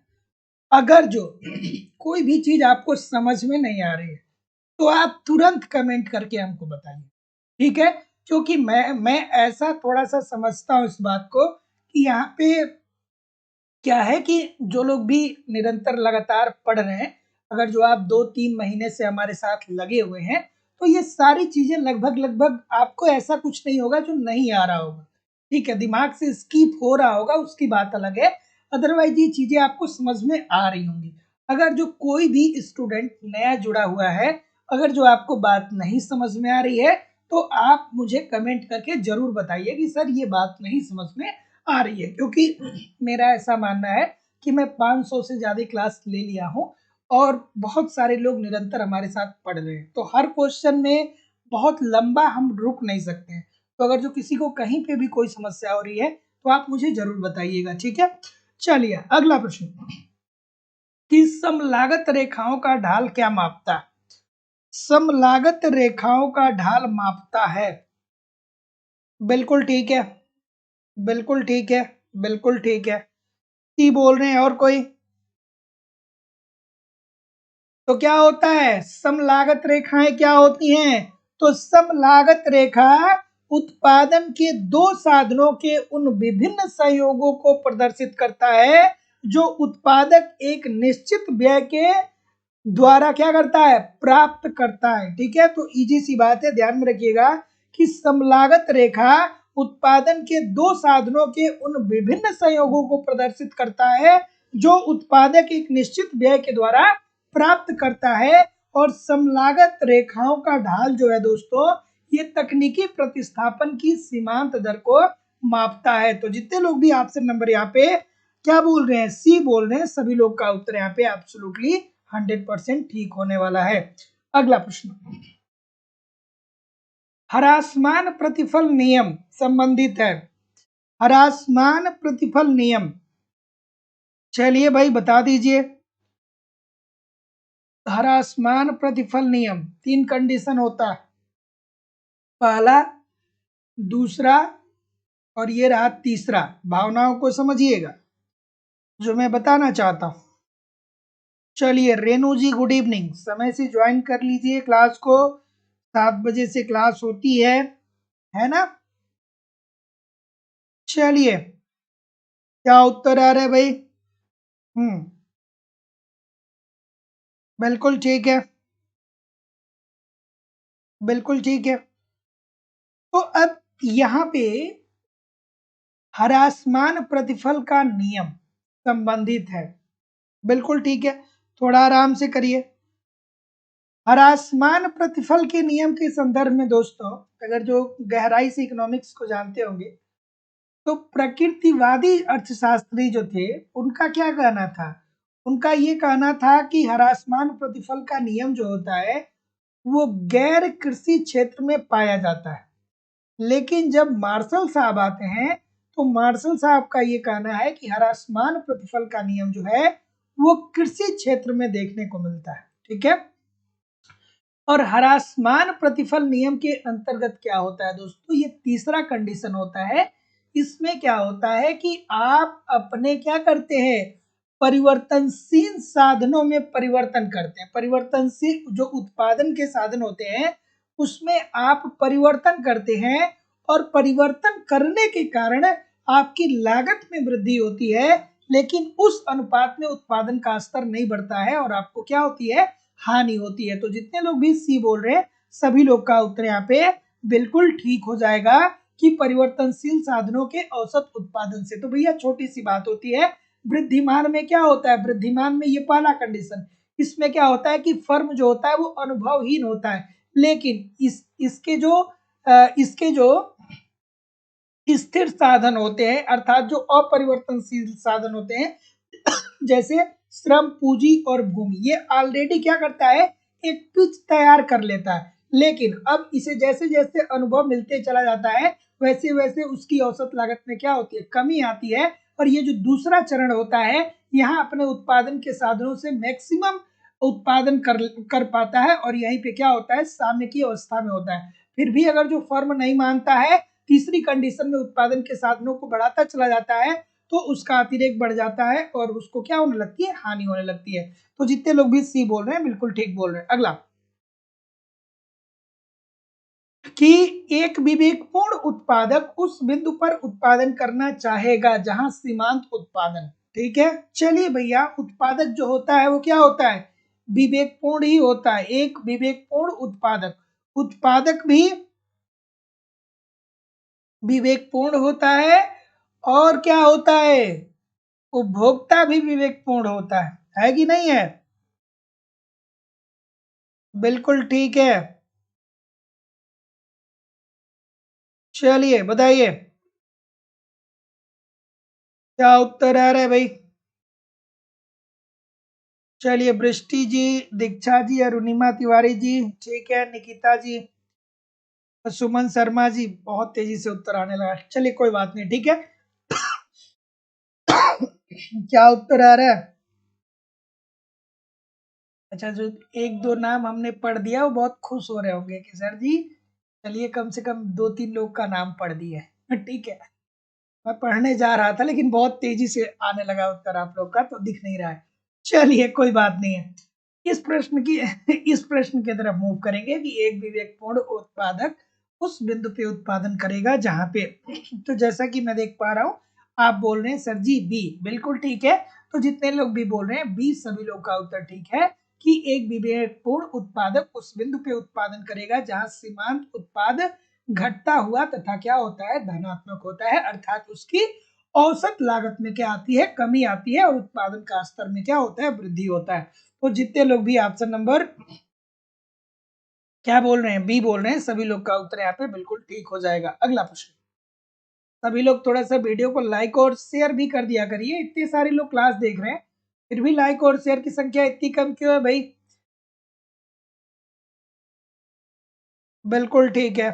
अगर जो कोई भी चीज आपको समझ में नहीं आ रही है तो आप तुरंत कमेंट करके हमको बताइए, ठीक है। क्योंकि मैं ऐसा थोड़ा सा समझता हूँ इस बात को कि यहाँ पे क्या है कि जो लोग भी निरंतर लगातार पढ़ रहे हैं, अगर जो आप 2-3 महीने से हमारे साथ लगे हुए हैं तो ये सारी चीजें लगभग लगभग आपको ऐसा कुछ नहीं होगा जो नहीं आ रहा होगा, ठीक है। दिमाग से स्किप हो रहा होगा उसकी बात अलग है, अदरवाइज ये चीजें आपको समझ में आ रही होंगी। अगर जो कोई भी स्टूडेंट नया जुड़ा हुआ है, अगर जो आपको बात नहीं समझ में आ रही है तो आप मुझे कमेंट करके जरूर बताइए कि सर ये बात नहीं समझ में आ रही है। क्योंकि मेरा ऐसा मानना है कि मैं 500 से ज्यादा क्लास ले लिया हूँ और बहुत सारे लोग निरंतर हमारे साथ पढ़ रहे हैं, तो हर क्वेश्चन में बहुत लंबा हम रुक नहीं सकते हैं। तो अगर जो किसी को कहीं पे भी कोई समस्या हो रही है तो आप मुझे जरूर बताइएगा, ठीक है। चलिए अगला प्रश्न कि समलागत रेखाओं का ढाल क्या मापता है। समलागत रेखाओं का ढाल मापता है, बिल्कुल ठीक है, बिल्कुल ठीक है, बिल्कुल ठीक है, सी बोल रहे हैं। और कोई, तो क्या होता है, समलागत रेखाएं क्या होती हैं, तो समलागत रेखा उत्पादन के दो साधनों के उन विभिन्न संयोगों को प्रदर्शित करता है जो उत्पादक एक निश्चित व्यय के द्वारा क्या करता है, प्राप्त करता है, ठीक है। तो इजी सी बात है, ध्यान में रखिएगा कि समलागत रेखा उत्पादन के दो साधनों के उन विभिन्न संयोगों को प्रदर्शित करता है जो उत्पादक एक निश्चित व्यय के द्वारा प्राप्त करता है। और समलागत रेखाओं का ढाल जो है दोस्तों, ये तकनीकी प्रतिस्थापन की सीमांत दर को मापता है। तो जितने लोग भी ऑप्शन नंबर यहाँ पे क्या बोल रहे हैं, सी बोल रहे हैं, सभी लोग का उत्तर यहाँ पे एब्सोल्युटली 100% ठीक होने वाला है। अगला प्रश्न, ह्रासमान प्रतिफल नियम संबंधित है, ह्रासमान प्रतिफल नियम, चलिए भाई बता दीजिए। ह्रासमान प्रतिफल नियम 3 कंडीशन होता है, पहला, दूसरा और ये रहा तीसरा। भावनाओं को समझिएगा जो मैं बताना चाहता हूं। चलिए रेनू जी गुड इवनिंग, समय से ज्वाइन कर लीजिए क्लास को, 7 बजे से क्लास होती है ना? चलिए, क्या उत्तर आ रहा है भाई? हम्म, बिल्कुल ठीक है, बिल्कुल ठीक है। तो अब यहाँ पे हरासमान प्रतिफल का नियम संबंधित है। बिल्कुल ठीक है, थोड़ा आराम से करिए। हरासमान प्रतिफल के नियम के संदर्भ में दोस्तों, अगर जो गहराई से इकोनॉमिक्स को जानते होंगे, तो प्रकृतिवादी अर्थशास्त्री जो थे, उनका क्या कहना था? उनका ये कहना था कि हरासमान प्रतिफल का नियम जो होता है वो गैर कृषि क्षेत्र में पाया जाता है। लेकिन जब मार्शल साहब आते हैं, तो मार्शल साहब का ये कहना है कि हरासमान प्रतिफल का नियम जो है वो कृषि क्षेत्र में देखने को मिलता है। ठीक है। और हरासमान प्रतिफल नियम के अंतर्गत क्या होता है दोस्तों? ये तीसरा कंडीशन होता है। इसमें क्या होता है कि आप अपने क्या करते हैं, परिवर्तनशील साधनों में परिवर्तन करते हैं। परिवर्तनशील जो उत्पादन के साधन होते हैं उसमें आप परिवर्तन करते हैं, और परिवर्तन करने के कारण आपकी लागत में वृद्धि होती है, लेकिन उस अनुपात में उत्पादन का स्तर नहीं बढ़ता है और आपको क्या होती है, हानि होती है। तो जितने लोग भी सी बोल रहे हैं, सभी लोग का उत्तर यहाँ पे बिल्कुल ठीक हो जाएगा कि परिवर्तनशील साधनों के औसत उत्पादन से। तो भैया छोटी सी बात होती है, वृद्धिमान में क्या होता है? वृद्धिमान में ये पहला कंडीशन, इसमें क्या होता है कि फर्म जो होता है वो अनुभवहीन होता है, लेकिन इसके जो स्थिर साधन होते हैं, अर्थात जो अपरिवर्तनशील साधन होते हैं, जैसे श्रम, पूंजी और भूमि, ये ऑलरेडी क्या करता है, एक पिच तैयार कर लेता है। लेकिन अब इसे जैसे जैसे अनुभव मिलते चला जाता है, वैसे वैसे उसकी औसत लागत में क्या होती है, कमी आती है। और ये जो दूसरा चरण होता है, यहाँ अपने उत्पादन के साधनों से मैक्सिमम उत्पादन कर पाता है, और यहीं पे क्या होता है, साम्य की अवस्था में होता है। फिर भी अगर जो फर्म नहीं मानता है, तीसरी कंडीशन में उत्पादन के साधनों को बढ़ाता चला जाता है, तो उसका अतिरेक बढ़ जाता है और उसको क्या होने लगती है, हानि होने लगती है। तो जितने लोग भी सी बोल रहे हैं बिल्कुल ठीक बोल रहे हैं। अगला, कि एक विवेकपूर्ण उत्पादक उस बिंदु पर उत्पादन करना चाहेगा जहां सीमांत उत्पादन। ठीक है। चलिए भैया, उत्पादक जो होता है वो क्या होता है, विवेकपूर्ण ही होता है। एक विवेकपूर्ण उत्पादक, उत्पादक भी विवेकपूर्ण होता है, और क्या होता है, उपभोक्ता भी विवेकपूर्ण होता है कि नहीं है? बिल्कुल ठीक है। चलिए बताइए, क्या उत्तर आ रहा है भाई? चलिए, बृष्टि जी, दीक्षा जी, अरुणिमा तिवारी जी, ठीक है, निकिता जी, सुमन शर्मा जी, बहुत तेजी से उत्तर आने लगा। चलिए कोई बात नहीं, ठीक है। क्या उत्तर आ रहा है? अच्छा, जो एक दो नाम हमने पढ़ दिया वो बहुत खुश हो रहे होंगे कि सर जी, चलिए कम से कम 2-3 लोग का नाम पढ़ दिए। ठीक है। मैं पढ़ने जा रहा था लेकिन बहुत तेजी से आने लगा उत्तर आप लोग का, तो दिख नहीं रहा है। चलिए कोई बात नहीं है। इस प्रश्न की इस प्रश्न की तरफ मूव करेंगे कि एक विवेकपूर्ण उत्पादक उस बिंदु पे उत्पादन करेगा जहां पे, तो जैसा कि मैं देख पा रहा हूँ, आप बोल रहे हैं सर जी बी, बिल्कुल ठीक है। तो जितने लोग भी बोल रहे हैं बी, सभी लोग का उत्तर ठीक है कि एक विवेकपूर्ण उत्पादक उस बिंदु पे उत्पादन करेगा जहां सीमांत उत्पाद घटता हुआ तथा क्या होता है, धनात्मक होता है, अर्थात उसकी औसत लागत में क्या आती है, कमी आती है, और उत्पादन का स्तर में क्या होता है, वृद्धि होता है। तो जितने लोग भी ऑप्शन नंबर क्या बोल रहे हैं, बी बोल रहे हैं, सभी लोग का उत्तर यहाँ पे बिल्कुल ठीक हो जाएगा। अगला प्रश्न, सभी लोग थोड़ा सा वीडियो को लाइक और शेयर भी कर दिया करिए। इतने सारे लोग क्लास देख रहे हैं, फिर भी लाइक और शेयर की संख्या इतनी कम क्यों है भाई? बिल्कुल ठीक है।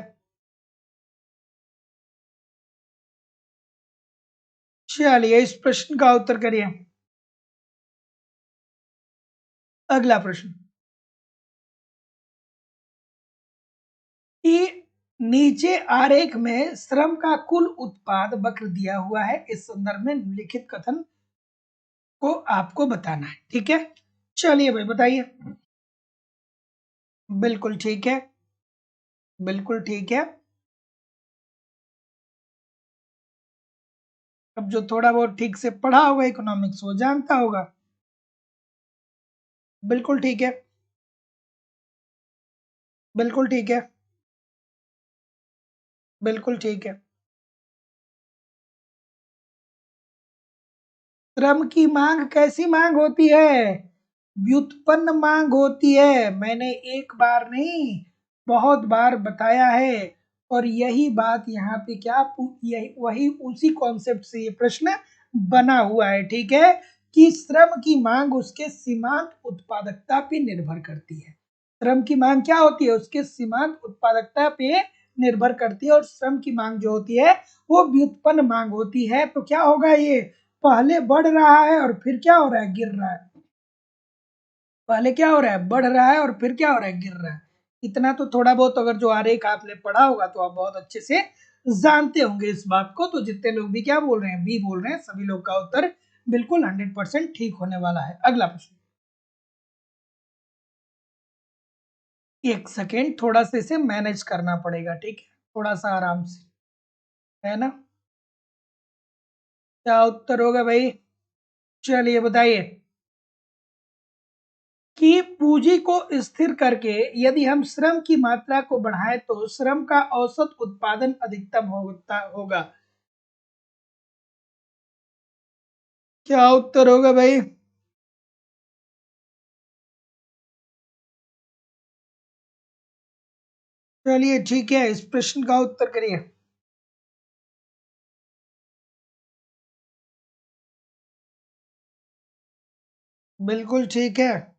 चलिए इस प्रश्न का उत्तर करिए। अगला प्रश्न, कि नीचे आरेख में श्रम का कुल उत्पाद वक्र दिया हुआ है, इस संदर्भ में निम्नलिखित कथन को आपको बताना है। ठीक है। चलिए भाई बताइए। बिल्कुल ठीक है। बिल्कुल ठीक है। अब जो थोड़ा बहुत ठीक से पढ़ा होगा इकोनॉमिक्स वो जानता होगा। बिल्कुल ठीक है। बिल्कुल ठीक है। बिल्कुल ठीक है। श्रम की मांग कैसी मांग होती है? व्युत्पन्न मांग होती है। मैंने एक बार नहीं, बहुत बार बताया है। और यही बात यहाँ पे यही वही उसी कॉन्सेप्ट से ये प्रश्न बना हुआ है, ठीक है, कि श्रम की मांग उसके सीमांत उत्पादकता पे निर्भर करती है। श्रम की मांग क्या होती है? उसके सीमांत उत्पादकता पे निर्भर करती है। और श्रम की मांग जो होती है वो व्युत्पन्न मांग होती है। तो क्या होगा ये? पहले बढ़ रहा है और फिर क्या हो रहा है? गिर रहा है। पहले क्या हो रहा है? बढ़ रहा है और फिर क्या हो रहा है? गिर रहा है। इतना तो थोड़ा बहुत अगर जो आरेख आपने पढ़ा होगा तो आप बहुत अच्छे से जानते होंगे इस बात को। तो जितने लोग भी क्या बोल रहे हैं, बी बोल रहे हैं, सभी लोग का उत्तर बिल्कुल 100% ठीक होने वाला है। अगला प्रश्न। एक सेकेंड, थोड़ा सा इसे मैनेज करना पड़ेगा, ठीक है, थोड़ा सा आराम से, है ना। क्या उत्तर होगा भाई? चलिए बताइए। कि पूंजी को स्थिर करके यदि हम श्रम की मात्रा को बढ़ाएं तो श्रम का औसत उत्पादन अधिकतम होगा। क्या उत्तर होगा भाई? चलिए ठीक है, इस प्रश्न का उत्तर करिए। बिल्कुल ठीक है।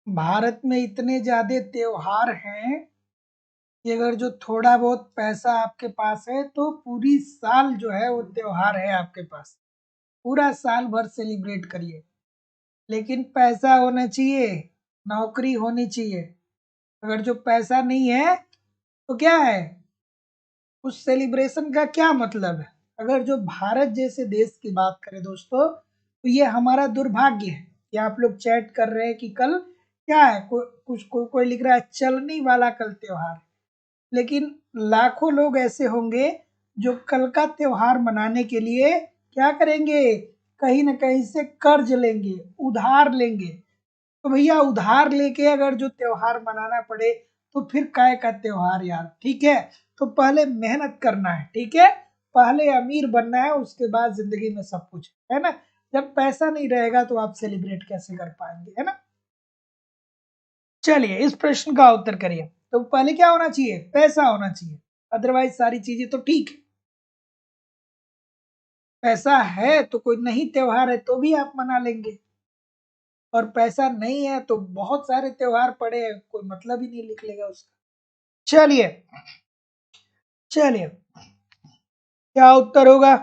भारत में इतने ज्यादा त्योहार हैं कि अगर जो थोड़ा बहुत पैसा आपके पास है तो पूरी साल जो है वो त्योहार है आपके पास। पूरा साल भर सेलिब्रेट करिए। लेकिन पैसा होना चाहिए, नौकरी होनी चाहिए। अगर जो पैसा नहीं है तो क्या है? उस सेलिब्रेशन का क्या मतलब है? अगर जो भारत जैसे देश की बात करें दोस्तों, तो ये हमारा दुर्भाग्य है कि आप लोग चैट कर रहे हैं कि कल क्या है, कोई लिख रहा है चलने वाला कल त्योहार। लेकिन लाखों लोग ऐसे होंगे जो कल का त्योहार मनाने के लिए क्या करेंगे? कहीं ना कहीं से कर्ज लेंगे, उधार लेंगे। तो भैया उधार लेके अगर जो त्योहार मनाना पड़े तो फिर काय का त्योहार यार, ठीक है। तो पहले मेहनत करना है, ठीक है। पहले अमीर बनना है, उसके बाद जिंदगी में सब कुछ है ना। जब पैसा नहीं रहेगा तो आप सेलिब्रेट कैसे कर पाएंगे, है ना। चलिए इस प्रश्न का उत्तर करिए। तो पहले क्या होना चाहिए? पैसा होना चाहिए। अदरवाइज सारी चीजें तो ठीक है। पैसा है तो कोई नहीं त्योहार है तो भी आप मना लेंगे। और पैसा नहीं है तो बहुत सारे त्योहार पड़े हैं, कोई मतलब ही नहीं निकलेगा उसका। चलिए। चलिए क्या उत्तर होगा?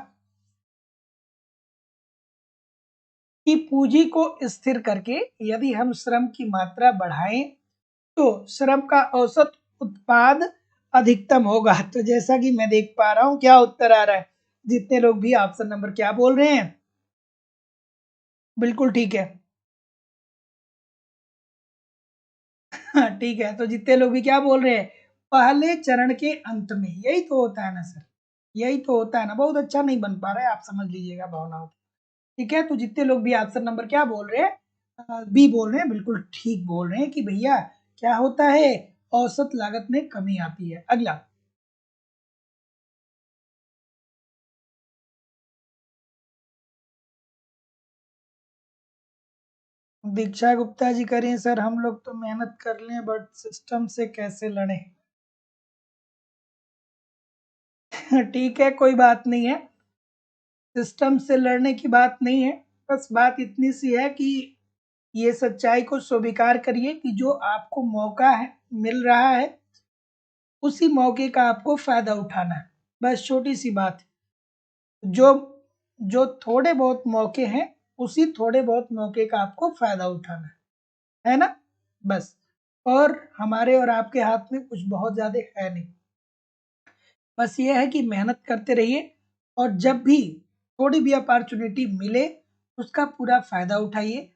कि पूंजी को स्थिर करके यदि हम श्रम की मात्रा बढ़ाएं तो श्रम का औसत उत्पाद अधिकतम होगा। तो जैसा कि मैं देख पा रहा हूं, क्या उत्तर आ रहा है? जितने लोग भी ऑप्शन नंबर क्या बोल रहे हैं? बिल्कुल ठीक है। ठीक है, तो जितने लोग भी क्या बोल रहे हैं? पहले चरण के अंत में। यही तो होता है ना सर, यही तो होता है ना। बहुत अच्छा नहीं बन पा रहा है, आप समझ लीजिएगा भावनाओं को। ठीक है, तो जितने लोग भी ऑप्शन नंबर क्या बोल रहे हैं, बी बोल रहे हैं, बिल्कुल ठीक बोल रहे हैं कि भैया क्या होता है? औसत लागत में कमी आती है। अगला। दीक्षा गुप्ता जी करें सर, हम लोग तो मेहनत कर लें बट सिस्टम से कैसे लड़े। ठीक है, कोई बात नहीं है। सिस्टम से लड़ने की बात नहीं है। बस बात इतनी सी है कि ये सच्चाई को स्वीकार करिए कि जो आपको मौका है, मिल रहा है, उसी मौके का आपको फायदा उठाना है। बस छोटी सी बात है। जो जो थोड़े बहुत मौके हैं, उसी थोड़े बहुत मौके का आपको फायदा उठाना है ना। बस। और हमारे और आपके हाथ में कुछ बहुत ज्यादा है नहीं। बस ये है कि मेहनत करते रहिए और जब भी थोड़ी भी अपॉर्चुनिटी मिले उसका पूरा फायदा उठाइए।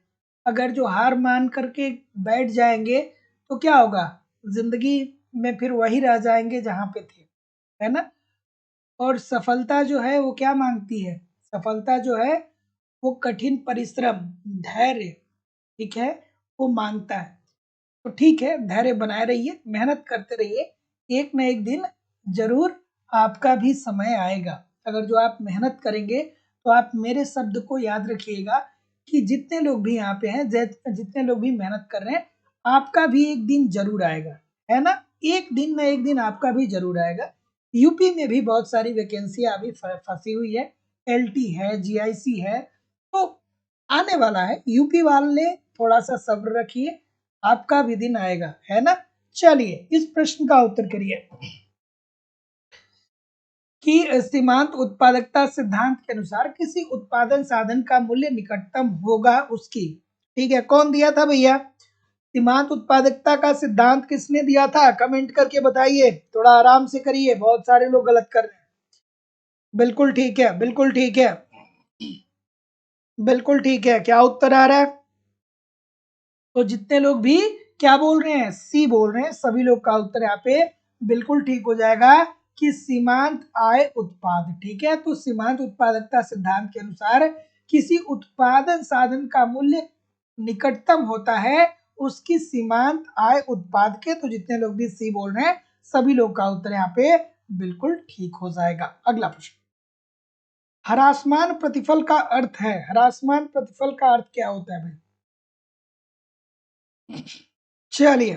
अगर जो हार मान करके बैठ जाएंगे तो क्या होगा? जिंदगी में फिर वही रह जाएंगे जहां पे थे, है ना। और सफलता जो है वो क्या मांगती है, सफलता जो है वो कठिन परिश्रम, धैर्य, ठीक है, वो मांगता है। तो ठीक है, धैर्य बनाए रहिए, मेहनत करते रहिए, एक न एक दिन जरूर आपका भी समय आएगा। अगर जो आप मेहनत करेंगे तो आप मेरे शब्द को याद रखिएगा कि जितने लोग भी यहाँ पे हैं, जितने लोग भी मेहनत कर रहे हैं, आपका भी एक दिन जरूर आएगा, है ना। एक दिन न एक दिन आपका भी जरूर आएगा। यूपी में भी बहुत सारी वैकेंसियां अभी फंसी हुई है, एलटी है, जीआईसी है, तो आने वाला है। यूपी वाले थोड़ा सा सब्र रखिए, आपका भी दिन आएगा, है ना। चलिए इस प्रश्न का उत्तर करिए कि सीमांत उत्पादकता सिद्धांत के अनुसार किसी उत्पादन साधन का मूल्य निकटतम होगा उसकी, ठीक है, कौन दिया था भैया, सीमांत उत्पादकता का सिद्धांत किसने दिया था, कमेंट करके बताइए, थोड़ा आराम से करिए, बहुत सारे लोग गलत कर रहे हैं। बिल्कुल ठीक है, बिल्कुल ठीक है, बिल्कुल ठीक है, क्या उत्तर आ रहा है। तो जितने लोग भी क्या बोल रहे हैं, सी बोल रहे हैं, सभी लोग का उत्तर यहाँ पे बिल्कुल ठीक हो जाएगा कि सीमांत आय उत्पाद, ठीक है। तो सीमांत उत्पादकता सिद्धांत के अनुसार किसी उत्पादन साधन का मूल्य निकटतम होता है उसकी सीमांत आय उत्पाद के। तो जितने लोग भी सी बोल रहे हैं, सभी लोग का उत्तर यहाँ पे बिल्कुल ठीक हो जाएगा। अगला प्रश्न, हरासमान प्रतिफल का अर्थ है, हरासमान प्रतिफल का अर्थ क्या होता है भाई। चलिए,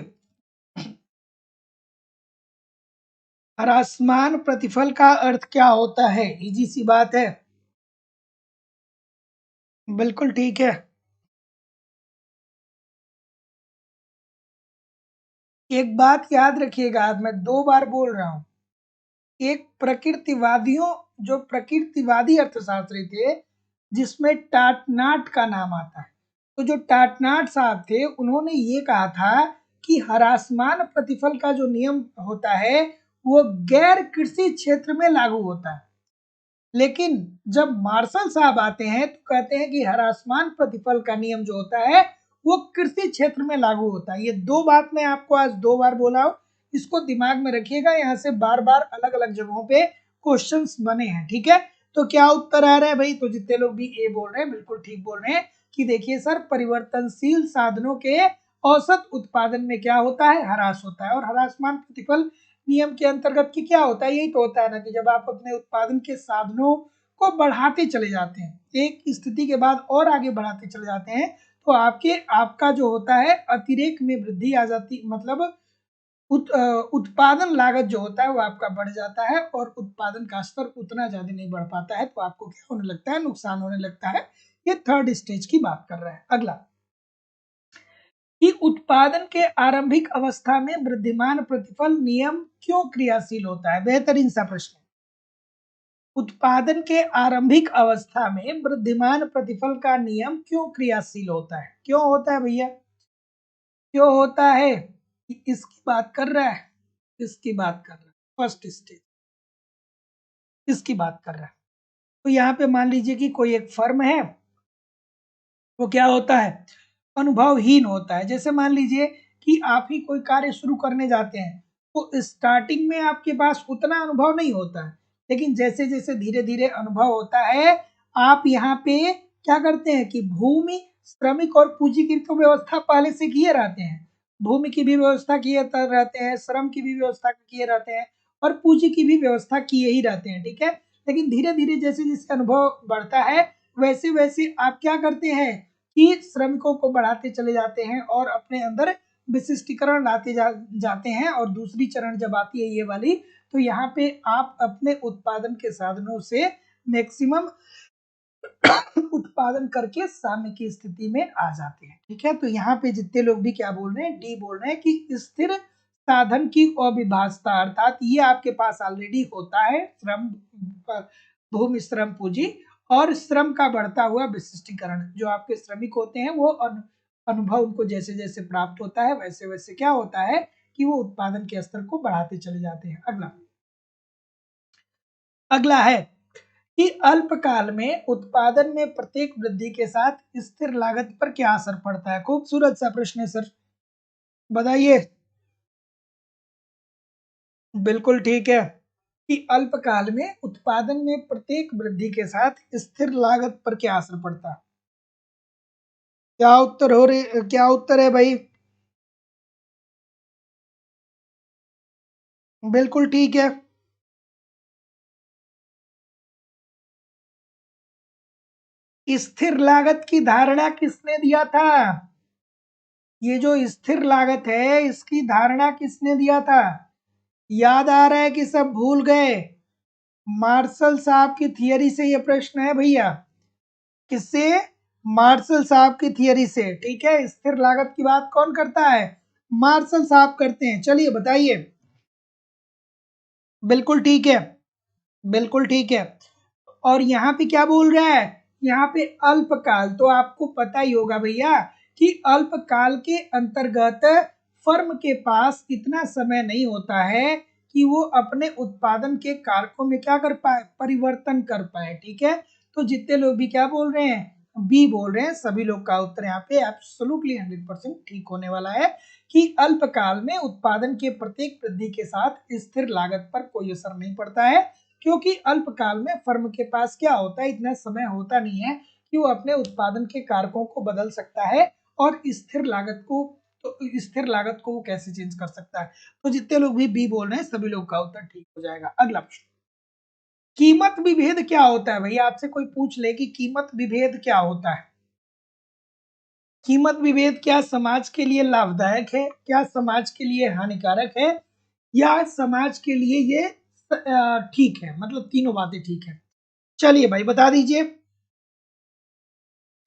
हरासमान प्रतिफल का अर्थ क्या होता है, इजी सी बात है, बिल्कुल ठीक है। एक बात याद रखिएगा, आज मैं 2 बार बोल रहा हूं, एक प्रकृतिवादियों, जो प्रकृतिवादी अर्थशास्त्री थे जिसमें टाटनाट का नाम आता है, तो जो टाटनाट साहब थे उन्होंने ये कहा था कि हरासमान प्रतिफल का जो नियम होता है वो गैर कृषि क्षेत्र में लागू होता है, लेकिन जब मार्शल साहब आते हैं तो कहते हैं कि हरासमान प्रतिफल का नियम जो होता है वो कृषि क्षेत्र में लागू होता है। ये 2 बात मैं आपको आज 2 बार बोला हूं, इसको दिमाग में रखिएगा, यहाँ से बार बार अलग अलग जगहों पे क्वेश्चंस बने हैं, ठीक है। तो क्या उत्तर आ रहा है भाई, तो जितने लोग भी ए बोल रहे हैं बिल्कुल ठीक बोल रहे हैं कि देखिए सर, परिवर्तनशील साधनों के औसत उत्पादन में क्या होता है, ह्रास होता है। और ह्रासमान प्रतिफल नियम के अंतर्गत की क्या होता है, यही तो होता है ना कि जब आप अपने उत्पादन के साधनों को बढ़ाते चले जाते हैं, एक स्थिति के बाद और आगे बढ़ाते चले जाते हैं, तो आपका जो होता है अतिरेक में वृद्धि आ जाती, मतलब उत्पादन लागत जो होता है वो आपका बढ़ जाता है और उत्पादन का स्तर उतना ज्यादा नहीं बढ़ पाता है, तो आपको क्या होने लगता है, नुकसान होने लगता है। ये थर्ड स्टेज की बात कर रहा है। अगला, कि उत्पादन के आरंभिक अवस्था में वृद्धिमान प्रतिफल नियम क्यों क्रियाशील होता है, बेहतरीन सा प्रश्न। उत्पादन के आरंभिक अवस्था में वृद्धिमान प्रतिफल का नियम क्यों क्रियाशील होता है, क्यों होता है भैया, क्यों होता है, इसकी बात कर रहा है, इसकी बात कर रहा है, फर्स्ट स्टेज इसकी बात कर रहा है। तो यहाँ पे मान लीजिए कि कोई एक फर्म है, वो क्या होता है, अनुभवहीन होता है। जैसे मान लीजिए कि आप ही कोई कार्य शुरू करने जाते हैं, तो स्टार्टिंग में आपके पास उतना अनुभव नहीं होता है, लेकिन जैसे जैसे धीरे धीरे अनुभव होता है, आप यहाँ पे क्या करते हैं कि भूमि, श्रमिक और पूंजी की तो व्यवस्था पहले से किए रहते हैं, भूमि की भी व्यवस्था किए रहते हैं, श्रम की भी व्यवस्था किए रहते हैं और पूंजी की भी व्यवस्था किए ही रहते हैं, ठीक है। लेकिन धीरे धीरे जैसे जैसे अनुभव बढ़ता है, वैसे वैसे आप क्या करते हैं कि श्रमिकों को बढ़ाते चले जाते हैं और अपने अंदर विशिष्टीकरण लाते जाते हैं। और दूसरी चरण जब आती है ये वाली, तो यहाँ पे आप अपने उत्पादन के साधनों से मैक्सिमम उत्पादन करके साम्य की स्थिति में आ जाते हैं, ठीक है। तो यहाँ पे जितने लोग भी क्या बोल रहे हैं, डी बोल रहे हैं कि स्थिर साधन की अविभाज्यता, अर्थात ये आपके पास ऑलरेडी होता है, श्रम, भूमि, श्रम, पूंजी और श्रम का बढ़ता हुआ विशिष्टीकरण। जो आपके श्रमिक होते हैं वो अनुभव उनको जैसे जैसे प्राप्त होता है, वैसे वैसे क्या होता है कि वो उत्पादन के स्तर को बढ़ाते चले जाते हैं। अगला, अगला है कि अल्पकाल में उत्पादन में प्रत्येक वृद्धि के साथ स्थिर लागत पर क्या असर पड़ता है। खूबसूरत सा प्रश्न है सर, बताइए। बिल्कुल ठीक है कि अल्पकाल में उत्पादन में प्रत्येक वृद्धि के साथ स्थिर लागत पर क्या असर पड़ता है। क्या उत्तर है भाई? बिल्कुल ठीक है। स्थिर लागत की धारणा किसने दिया था? ये जो स्थिर लागत है इसकी धारणा किसने दिया था? याद आ रहा है कि सब भूल गए? मार्शल साहब की थियरी से ये प्रश्न है भैया। किससे? मार्शल साहब की थियरी से। ठीक है, स्थिर लागत की बात कौन करता है? मार्शल साहब करते हैं। चलिए बताइए। बिल्कुल ठीक है। बिल्कुल ठीक है। और यहाँ पे क्या बोल रहा है? यहाँ पे अल्पकाल, तो आपको पता ही होगा भैया कि अल्पकाल के अंतर्गत फर्म के पास इतना समय नहीं होता है कि वो अपने उत्पादन के कारकों में क्या कर पाए, परिवर्तन कर पाए। ठीक है, तो जितने लोग भी क्या बोल रहे हैं, बी बोल रहे हैं, सभी लोग का उत्तर यहाँ पे एब्सोल्युटली 100% ठीक होने वाला है कि अल्पकाल में उत्पादन के प्रत्येक वृद्धि के साथ स्थिर लागत पर कोई असर नहीं पड़ता है, क्योंकि अल्पकाल में फर्म के पास क्या होता है, इतना समय होता नहीं है कि वो अपने उत्पादन के कारकों को बदल सकता है और स्थिर लागत को वो कैसे चेंज कर सकता है। तो जितने लोग भी बी बोल रहे हैं सभी लोग का उत्तर ठीक हो जाएगा। अगला प्रश्न, कीमत विभेद क्या होता है? भैया आपसे कोई पूछ ले कि कीमत विभेद क्या होता है। कीमत विभेद क्या समाज के लिए लाभदायक है, क्या समाज के लिए हानिकारक है, या समाज के लिए ये ठीक है, मतलब तीनों बातें ठीक है। चलिए भाई बता दीजिए।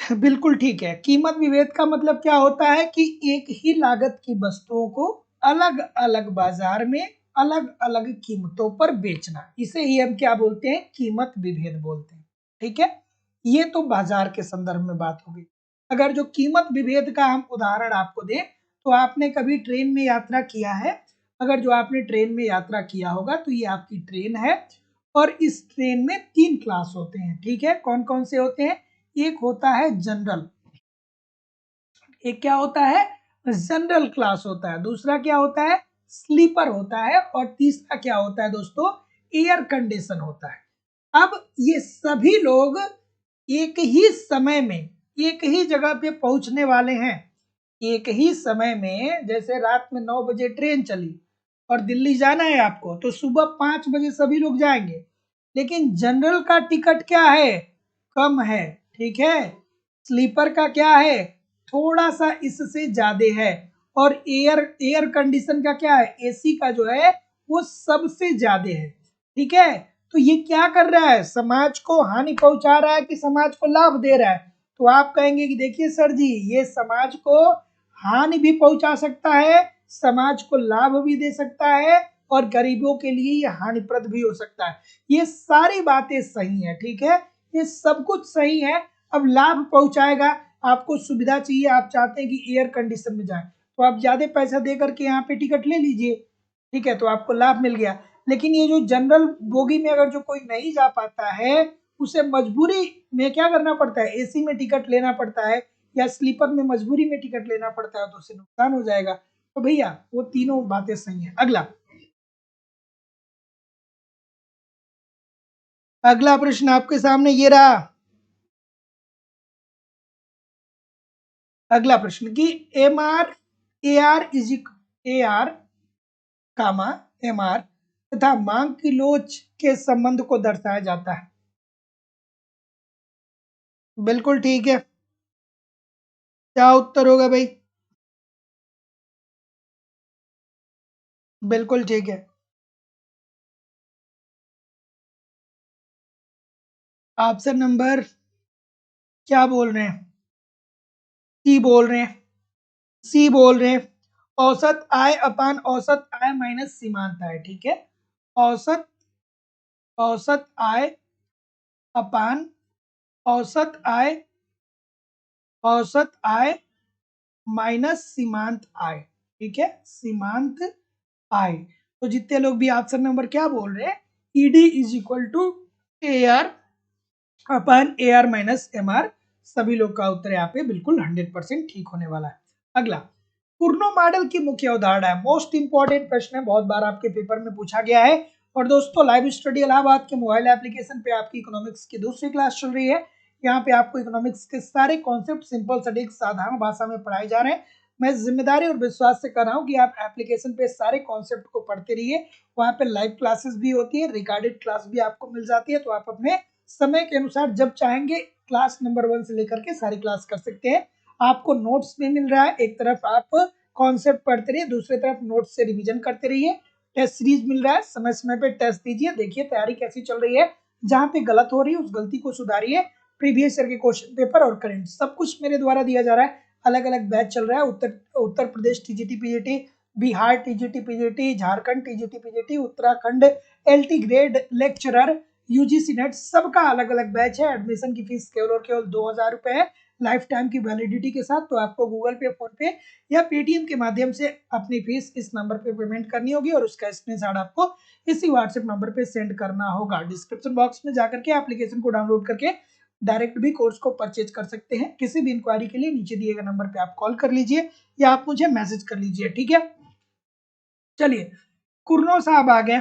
बिल्कुल ठीक है। कीमत विभेद का मतलब क्या होता है कि एक ही लागत की वस्तुओं को अलग अलग बाजार में अलग अलग कीमतों पर बेचना, इसे ही हम क्या बोलते हैं, कीमत विभेद बोलते हैं। ठीक है, ये तो बाजार के संदर्भ में बात होगी। अगर जो कीमत विभेद का हम उदाहरण आपको दें, तो आपने कभी ट्रेन में यात्रा किया है? अगर जो आपने ट्रेन में यात्रा किया होगा तो ये आपकी ट्रेन है, और इस ट्रेन में 3 क्लास होते हैं। ठीक है, कौन कौन से होते हैं? एक होता है जनरल, एक क्या होता है, जनरल क्लास होता है, दूसरा क्या होता है, स्लीपर होता है, और तीसरा क्या होता है दोस्तों, एयर कंडीशन होता है। अब ये सभी लोग एक ही समय में एक ही जगह पे पहुंचने वाले हैं। एक ही समय में, जैसे रात में 9 बजे ट्रेन चली और दिल्ली जाना है आपको, तो सुबह 5 बजे सभी लोग जाएंगे। लेकिन जनरल का टिकट क्या है, कम है। ठीक है, स्लीपर का क्या है, थोड़ा सा इससे ज्यादा है, और एयर कंडीशन का क्या है, एसी का जो है वो सबसे ज्यादा है। ठीक है, तो ये क्या कर रहा है, समाज को हानि पहुंचा रहा है कि समाज को लाभ दे रहा है? तो आप कहेंगे कि देखिए सर जी, ये समाज को हानि भी पहुंचा सकता है, समाज को लाभ भी दे सकता है, और गरीबों के लिए ये हानिप्रद भी हो सकता है। ये सारी बातें सही है। ठीक है, ये सब कुछ सही है। अब लाभ पहुंचाएगा, आपको सुविधा चाहिए, आप चाहते हैं कि एयर कंडीशन में जाए, तो आप ज्यादा पैसा दे करके यहाँ पे टिकट ले लीजिए। ठीक है, तो आपको लाभ मिल गया। लेकिन ये जो जनरल बोगी में अगर जो कोई नहीं जा पाता है, उसे मजबूरी में क्या करना पड़ता है, एसी में टिकट लेना पड़ता है, या स्लीपर में मजबूरी में टिकट लेना पड़ता है, तो उससे नुकसान हो जाएगा। तो भैया वो तीनों बातें सही है। अगला, अगला प्रश्न आपके सामने ये रहा। अगला प्रश्न कि M R A R is A R comma M R तथा मांग की लोच के संबंध को दर्शाया जाता है। बिल्कुल ठीक है। क्या उत्तर होगा भाई? बिल्कुल ठीक है। ऑप्शन नंबर क्या बोल रहे हैं? सी बोल रहे हैं। सी बोल रहे हैं, औसत आय अपान औसत आय माइनस सीमांत आय। ठीक है, औसत औसत आय अपान औसत आय, औसत आय माइनस सीमांत आय। ठीक है, सीमांत आय। तो जितने लोग भी ऑप्शन नंबर क्या बोल रहे हैं, ED is equal to A R upon A R minus M R, सभी लोग का उत्तर यहाँ पे बिल्कुल 100% ठीक होने वाला है। अगला, कुर्नो मॉडल की मुख्य अवधारणा है। मोस्ट इंपॉर्टेंट प्रश्न है, बहुत बार आपके पेपर में पूछा गया है। और दोस्तों लाइव स्टडी इलाहाबाद के मोबाइल एप्लीकेशन पे आपकी इकोनॉमिक्स की दूसरी क्लास चल रही है। यहाँ पे आपको इकोनॉमिक्स के सारे कॉन्सेप्ट सिंपल सटीक साधारण भाषा में पढ़ाए जा रहे हैं। मैं जिम्मेदारी और विश्वास से कर रहा हूँ कि आप एप्लीकेशन पे सारे कॉन्सेप्ट को पढ़ते रहिए। वहाँ पे लाइव क्लासेस भी होती है, रिकॉर्डेड क्लास भी आपको मिल जाती है, तो आप अपने समय के अनुसार जब चाहेंगे क्लास नंबर 1 से लेकर के सारी क्लास कर सकते हैं। आपको नोट्स भी मिल रहा है, एक तरफ आप कॉन्सेप्ट पढ़ते रहिए, दूसरी तरफ नोट्स से रिवीजन करते रहिए। टेस्ट सीरीज मिल रहा है, समय समय पे टेस्ट दीजिए, देखिए तैयारी कैसी चल रही है। जहाँ पे गलत हो रही है उस गलती को सुधारिए। प्रीवियस ईयर के क्वेश्चन पेपर और करंट सब कुछ मेरे द्वारा दिया जा रहा है। अलग अलग बैच चल रहा है, Uttar Pradesh TGT PGT, Bihar TGT PGT, Jharkhand TGT PGT, Uttarakhand LT grade lecturer, UGC NET, सबका अलग अलग बैच है। एडमिशन की फीस केवल और केवल 2000 रुपए है, लाइफ टाइम की वैलिडिटी के साथ। तो आपको गूगल पे, फोन पे या पेटीएम के माध्यम से अपनी फीस इस नंबर पे पेमेंट करनी होगी और उसका स्क्रीनशॉट आपको इसी व्हाट्सएप नंबर पे सेंड करना होगा। डिस्क्रिप्शन बॉक्स में जाकर के एप्लीकेशन को डाउनलोड करके डायरेक्ट भी कोर्स को परचेज कर सकते हैं। किसी भी इंक्वायरी के लिए नीचे दिए गए नंबर पे आप कॉल कर लीजिए या आप मुझे मैसेज कर लीजिए, ठीक है। चलिए, कुर्नो साहब आ गए।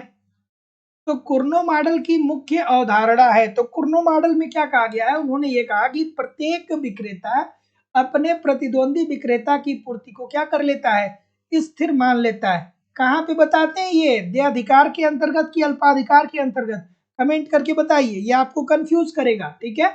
तो कुर्नो मॉडल की मुख्य अवधारणा है। तो कुर्नो मॉडल में क्या कहा गया है, उन्होंने ये कहा कि प्रत्येक विक्रेता अपने प्रतिद्वंदी विक्रेता की पूर्ति को क्या कर लेता है, स्थिर मान लेता है। कहाँ पे बताते हैं ये, देयाधिकार के अंतर्गत कि अल्पाधिकार के अंतर्गत, कमेंट करके बताइए, ये आपको कंफ्यूज करेगा, ठीक है।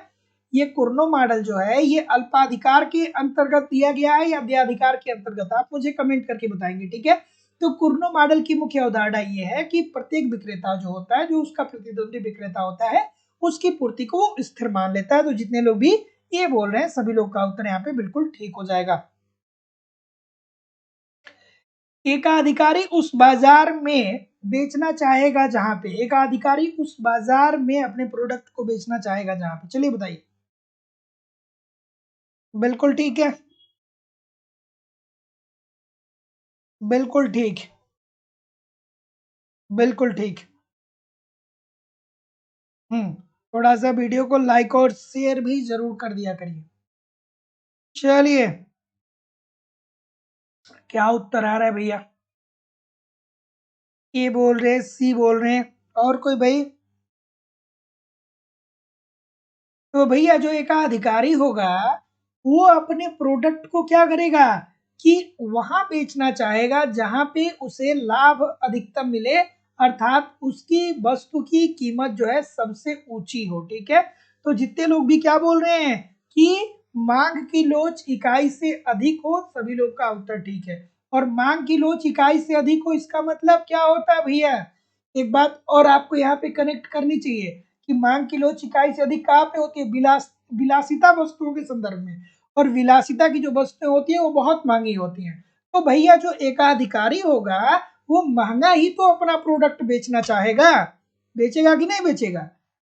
ये कुर्नो मॉडल जो है ये अल्पाधिकार के अंतर्गत दिया गया है या देयाधिकार के अंतर्गत, आप मुझे कमेंट करके बताएंगे, ठीक है। तो कुर्नो मॉडल की मुख्य अवधारणा ये है कि प्रत्येक विक्रेता जो होता है, जो उसका प्रतिद्वंदी विक्रेता होता है, उसकी पूर्ति को वो स्थिर मान लेता है। तो जितने लोग भी ये बोल रहे हैं सभी लोग का उत्तर यहाँ पे बिल्कुल ठीक हो जाएगा। एकाधिकारी उस बाजार में बेचना चाहेगा जहां पे, एकाधिकारी उस बाजार में अपने प्रोडक्ट को बेचना चाहेगा जहां पे, चलिए बताइए। बिल्कुल ठीक है, बिल्कुल ठीक, बिल्कुल ठीक। थोड़ा सा वीडियो को लाइक और शेयर भी जरूर कर दिया करिए। चलिए, क्या उत्तर आ रहा है भैया, ए बोल रहे, सी बोल रहे हैं, और कोई भाई। तो भैया जो एकाधिकारी होगा वो अपने प्रोडक्ट को क्या करेगा कि वहां बेचना चाहेगा जहां पे उसे लाभ अधिकतम मिले, अर्थात उसकी वस्तु की कीमत जो है सबसे ऊंची हो, ठीक है। तो जितने लोग भी क्या बोल रहे हैं कि मांग की लोच इकाई से अधिक हो, सभी लोग का उत्तर ठीक है। और मांग की लोच इकाई से अधिक हो इसका मतलब क्या होता है भैया, एक बात और आपको यहाँ पे कनेक्ट करनी चाहिए कि मांग की लोच इकाई से अधिक कहाँ पे होती है, विलासिता वस्तुओं के संदर्भ में। और विलासिता की जो वस्तुएं होती है वो बहुत महंगी होती हैं। तो भैया जो एकाधिकारी होगा वो महंगा ही तो अपना प्रोडक्ट बेचना चाहेगा, बेचेगा कि नहीं बेचेगा।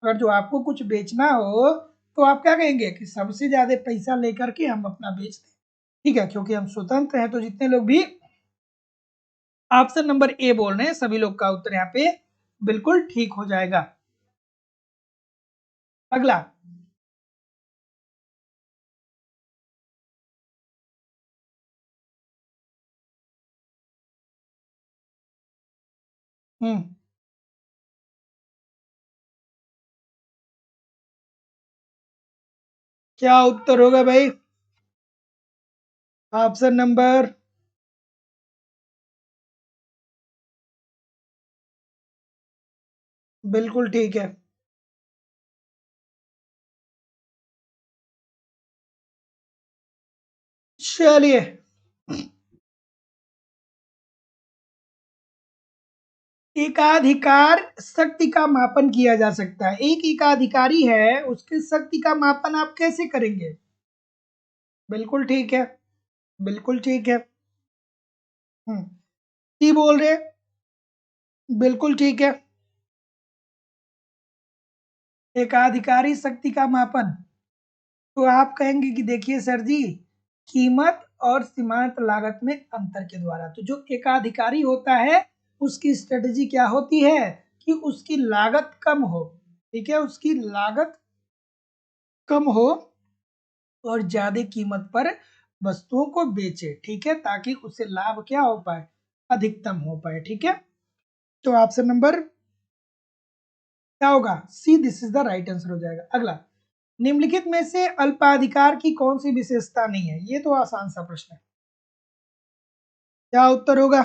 अगर जो आपको कुछ बेचना हो तो आप क्या कहेंगे कि सबसे ज्यादा पैसा लेकर के हम अपना बेच दें, ठीक है, क्योंकि हम स्वतंत्र हैं। तो जितने लोग भी ऑप्शन नंबर ए बोल रहे हैं सभी लोग का उत्तर यहाँ पे बिल्कुल ठीक हो जाएगा। अगला, हम्म, क्या उत्तर होगा भाई, ऑप्शन नंबर, बिल्कुल ठीक है। चलिए, एकाधिकार शक्ति का मापन किया जा सकता है। एक एकाधिकारी है उसके शक्ति का मापन आप कैसे करेंगे, बिल्कुल ठीक है, बिल्कुल ठीक है। सी बोल रहे, बिल्कुल ठीक है। एकाधिकारी शक्ति का मापन, तो आप कहेंगे कि देखिए सर जी, कीमत और सीमांत लागत में अंतर के द्वारा। तो जो एकाधिकारी होता है उसकी स्ट्रेटजी क्या होती है कि उसकी लागत कम हो, ठीक है, उसकी लागत कम हो और ज्यादा कीमत पर वस्तुओं को बेचे, ठीक है, ताकि उसे लाभ क्या हो पाए, अधिकतम हो पाए, ठीक है। तो ऑप्शन नंबर क्या होगा, C, this is the right answer हो जाएगा। अगला, निम्नलिखित में से अल्पाधिकार की कौन सी विशेषता नहीं है, ये तो आसान सा प्रश्न है, क्या उत्तर होगा।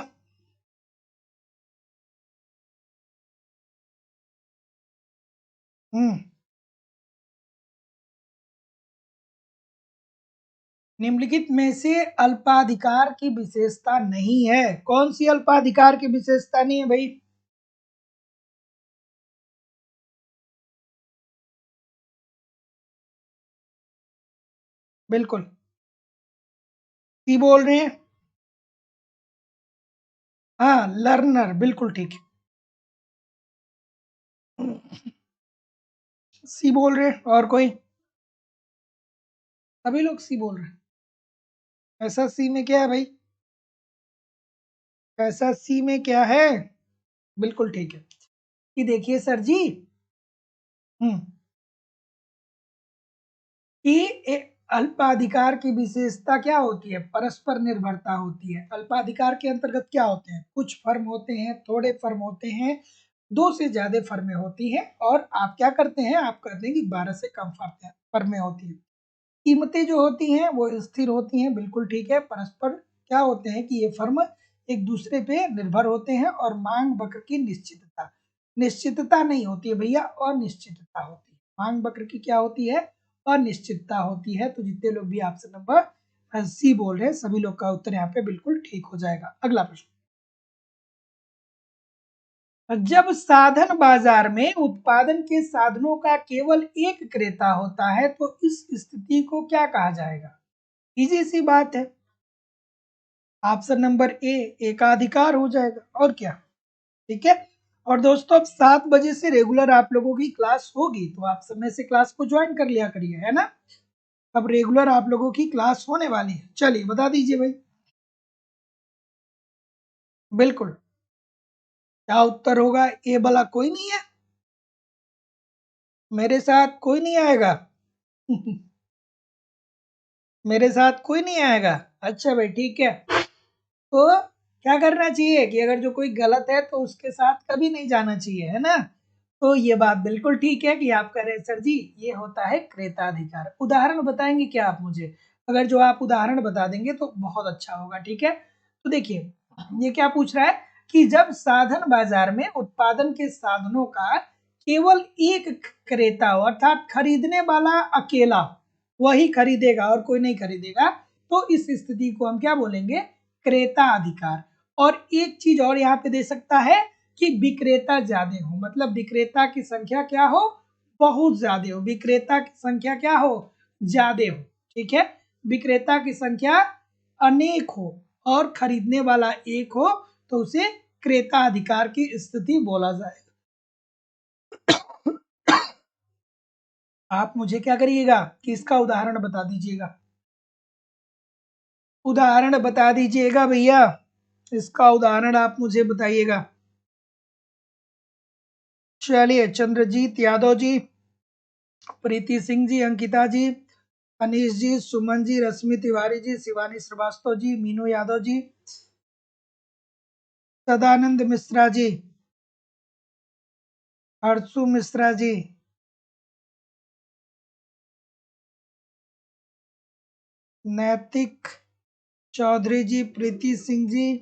हम्म, निम्नलिखित में से अल्पाधिकार की विशेषता नहीं है, कौन सी अल्पाधिकार की विशेषता नहीं है भाई। बिल्कुल, सी बोल रहे हैं। हाँ, लर्नर, बिल्कुल ठीक है, सी बोल रहे हैं। और कोई, सभी लोग सी बोल रहे हैं। ऐसा सी में क्या है भाई, ऐसा सी में क्या है, बिल्कुल ठीक है। कि देखिए सर जी, हम्म, कि अल्पाधिकार की विशेषता क्या होती है, परस्पर निर्भरता होती है। अल्पाधिकार के अंतर्गत क्या होते हैं, कुछ फर्म होते हैं, थोड़े फर्म होते हैं, दो से ज्यादा फर्में होती हैं, और आप क्या करते हैं, आप कहते हैं कि 12 से कम फर्में होती हैं। कीमतें जो होती हैं वो स्थिर होती हैं, बिल्कुल ठीक है। परस्पर क्या होते हैं कि ये फर्म एक दूसरे पे निर्भर होते हैं। और मांग वक्र की निश्चितता, निश्चितता नहीं होती है भैया, अनिश्चितता होती है। मांग वक्र की क्या होती है, अनिश्चितता होती है। तो जितने लोग भी ऑप्शन नंबर सी बोल रहे हैं, सभी लोग का उत्तर यहाँ पे बिल्कुल ठीक हो जाएगा। अगला प्रश्न, जब साधन बाजार में उत्पादन के साधनों का केवल एक क्रेता होता है तो इस स्थिति को क्या कहा जाएगा। इजी सी बात है, ऑप्शन नंबर ए एकाधिकार हो जाएगा, और क्या, ठीक है। और दोस्तों, अब 7 बजे से रेगुलर आप लोगों की क्लास होगी, तो आप समय से क्लास को ज्वाइन कर लिया करिए, है ना। अब रेगुलर आप लोगों की क्लास होने वाली है, चलिए बता दीजिए भाई। बिल्कुल, क्या उत्तर होगा, ए वाला कोई नहीं है, मेरे साथ कोई नहीं आएगा। मेरे साथ कोई नहीं आएगा, अच्छा भाई ठीक है। तो क्या करना चाहिए कि अगर जो कोई गलत है तो उसके साथ कभी नहीं जाना चाहिए, है ना। तो ये बात बिल्कुल ठीक है कि आप कह रहे हैं सर जी ये होता है क्रेताधिकार। उदाहरण बताएंगे क्या आप मुझे, अगर जो आप उदाहरण बता देंगे तो बहुत अच्छा होगा, ठीक है। तो देखिए, ये क्या पूछ रहा है कि जब साधन बाजार में उत्पादन के साधनों का केवल एक क्रेता हो, अर्थात खरीदने वाला अकेला, वही खरीदेगा और कोई नहीं खरीदेगा, तो इस स्थिति को हम क्या बोलेंगे, क्रेता अधिकार। और एक चीज और यहाँ पे दे सकता है कि विक्रेता ज्यादा हो, मतलब विक्रेता की संख्या क्या हो, बहुत ज्यादा हो, विक्रेता की संख्या क्या हो, ज्यादा हो, ठीक है। विक्रेता की संख्या अनेक हो और खरीदने वाला एक हो, तो उसे क्रेता अधिकार की स्थिति बोला जाएगा। आप मुझे क्या करिएगा कि इसका उदाहरण बता दीजिएगा, उदाहरण बता दीजिएगा भैया, इसका उदाहरण आप मुझे बताइएगा। चलिए, चंद्रजीत यादव जी, प्रीति सिंह जी, अंकिता जी, अनीश जी, सुमन जी, रश्मि तिवारी जी, शिवानी श्रीवास्तव जी, मीनू यादव जी, सदानंद मिश्रा जी, हर्षु मिश्रा जी, नैतिक चौधरी जी, प्रीति सिंह जी,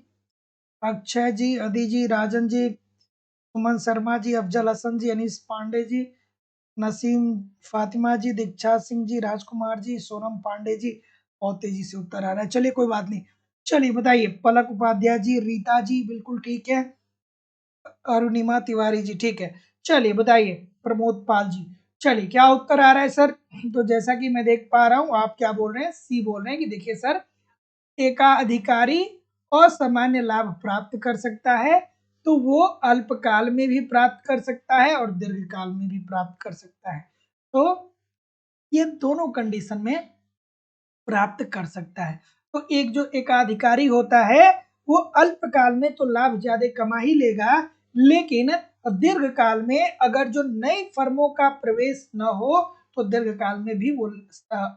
अक्षय जी, अदी जी, राजन जी, सुमन शर्मा जी, अफजल हसन जी, अनीस पांडे जी, नसीम फातिमा जी, दीक्षा सिंह जी, राजकुमार जी, सोनम पांडे जी। बहुत तेजी से उत्तर आ रहा है, चलिए कोई बात नहीं। चलिए बताइए, पलक उपाध्याय जी, रीता जी, बिल्कुल ठीक है, अरुणिमा तिवारी जी, ठीक है। चलिए बताइए, प्रमोद पाल जी। चलिए, क्या उत्तर आ रहा है सर। तो जैसा कि मैं देख पा रहा हूं, आप क्या बोल रहे हैं, सी बोल रहे हैं कि देखिए सर, एकाधिकारी असामान्य लाभ प्राप्त कर सकता है, तो वो अल्पकाल में भी प्राप्त कर सकता है और दीर्घकाल में भी प्राप्त कर सकता है। तो ये दोनों कंडीशन में प्राप्त कर सकता है। तो एक जो एकाधिकारी होता है वो अल्पकाल में तो लाभ ज्यादा कमा ही लेगा, लेकिन दीर्घकाल में अगर जो नई फर्मों का प्रवेश न हो तो दीर्घकाल में भी वो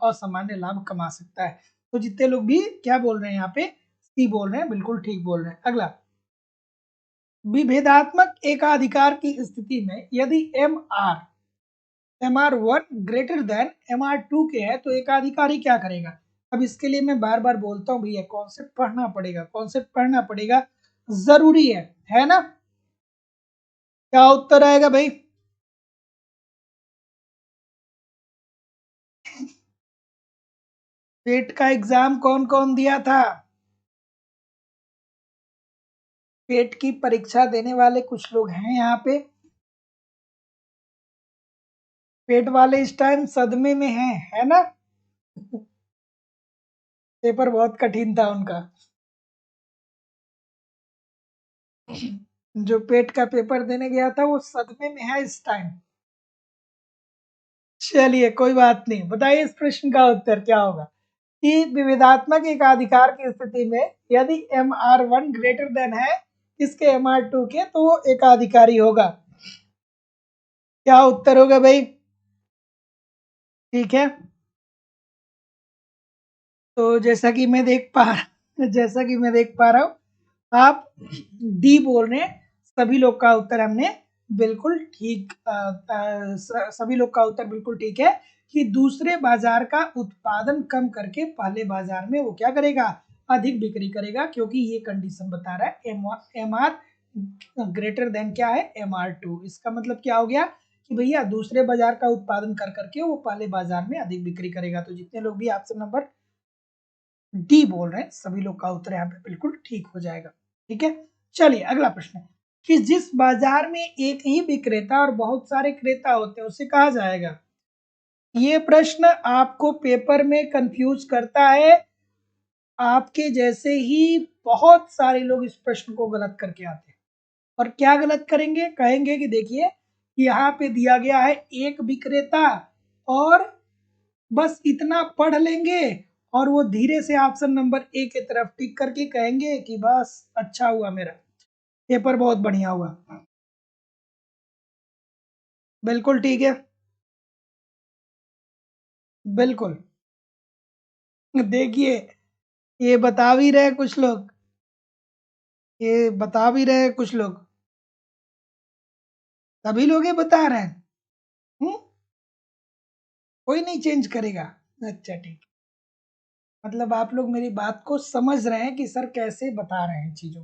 असामान्य लाभ कमा सकता है। तो जितने लोग भी क्या बोल रहे हैं यहाँ पे, सी बोल रहे हैं, बिल्कुल ठीक बोल रहे हैं। अगला, विभेदात्मक एकाधिकार की स्थिति में यदि MR1 ग्रेटर देन MR2 के है तो एकाधिकारी क्या करेगा। अब इसके लिए मैं बार बार बोलता हूँ भैया, कॉन्सेप्ट पढ़ना पड़ेगा, कॉन्सेप्ट पढ़ना पड़ेगा, जरूरी है ना। क्या उत्तर आएगा भाई? पेट का एग्जाम कौन कौन दिया था? पेट की परीक्षा देने वाले कुछ लोग हैं यहाँ पे। पेट वाले इस टाइम सदमे में हैं, है ना। पेपर बहुत कठिन था उनका। जो पेट का पेपर देने गया था वो सदमे में है इस टाइम। चलिए कोई बात नहीं, बताइए इस प्रश्न का उत्तर क्या होगा। कि विविधात्मक एकाधिकार की स्थिति में यदि MR1 ग्रेटर देन है इसके MR2 के तो वो एकाधिकारी होगा। क्या उत्तर होगा भाई? ठीक है, तो जैसा कि मैं देख पा रहा हूँ आप डी बोल रहे हैं। सभी लोग का उत्तर हमने बिल्कुल ठीक, सभी लोग का उत्तर बिल्कुल ठीक है कि दूसरे बाजार का उत्पादन कम करके पहले बाजार में वो क्या करेगा, अधिक बिक्री करेगा, क्योंकि ये कंडीशन बता रहा है एम आर ग्रेटर देन क्या है, MR2। इसका मतलब क्या हो गया कि भैया दूसरे बाजार का उत्पादन कर करके वो पहले बाजार में अधिक बिक्री करेगा। तो जितने लोग भी ऑप्शन नंबर डी बोल रहे हैं सभी लोग का उत्तर यहाँ पे बिल्कुल ठीक हो जाएगा। ठीक है, चलिए अगला प्रश्न है कि जिस बाजार में एक ही विक्रेता और बहुत सारे क्रेता होते हैं उसे कहा जाएगा। ये प्रश्न आपको पेपर में कंफ्यूज करता है। आपके जैसे ही बहुत सारे लोग इस प्रश्न को गलत करके आते हैं। और क्या गलत करेंगे, कहेंगे कि देखिए यहाँ पे दिया गया है एक विक्रेता, और बस इतना पढ़ लेंगे और वो धीरे से ऑप्शन नंबर ए की तरफ टिक करके कहेंगे कि बस अच्छा हुआ, मेरा पेपर बहुत बढ़िया हुआ। बिल्कुल ठीक है, बिल्कुल। देखिए ये बता भी रहे कुछ लोग, ये बता भी रहे कुछ लोग, सभी लोग ये बता रहे हैं। हम्म, कोई नहीं चेंज करेगा। अच्छा ठीक, मतलब आप लोग मेरी बात को समझ रहे हैं कि सर कैसे बता रहे हैं चीजों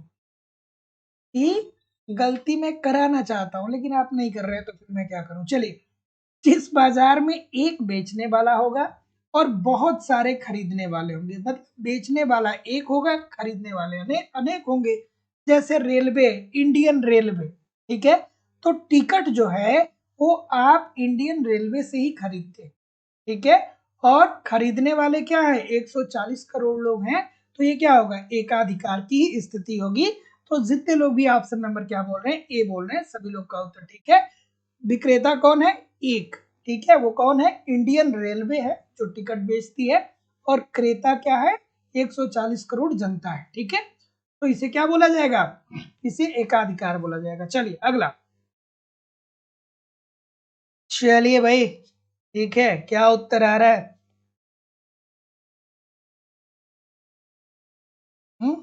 की। गलती मैं कराना चाहता हूं लेकिन आप नहीं कर रहे, तो फिर मैं क्या करूं। चलिए, जिस बाजार में एक बेचने वाला होगा और बहुत सारे खरीदने वाले होंगे, मतलब बेचने वाला एक होगा, खरीदने वाले अनेक होंगे, जैसे रेलवे, इंडियन रेलवे। ठीक है, तो टिकट जो है वो आप इंडियन रेलवे से ही खरीदते हैं। ठीक है, और खरीदने वाले क्या है, 140 करोड़ लोग हैं। तो ये क्या होगा, एकाधिकार की ही स्थिति होगी। तो जितने लोग भी ऑप्शन नंबर क्या बोल रहे हैं, ए बोल रहे हैं, सभी लोग का उत्तर ठीक है। विक्रेता कौन है, एक। ठीक है, वो कौन है, इंडियन रेलवे है जो टिकट बेचती है। और क्रेता क्या है, 140 करोड़ जनता है। ठीक है, तो इसे क्या बोला जाएगा, इसे एकाधिकार बोला जाएगा। चलिए अगला, चलिए भाई ठीक है, क्या उत्तर आ रहा है। हम्म,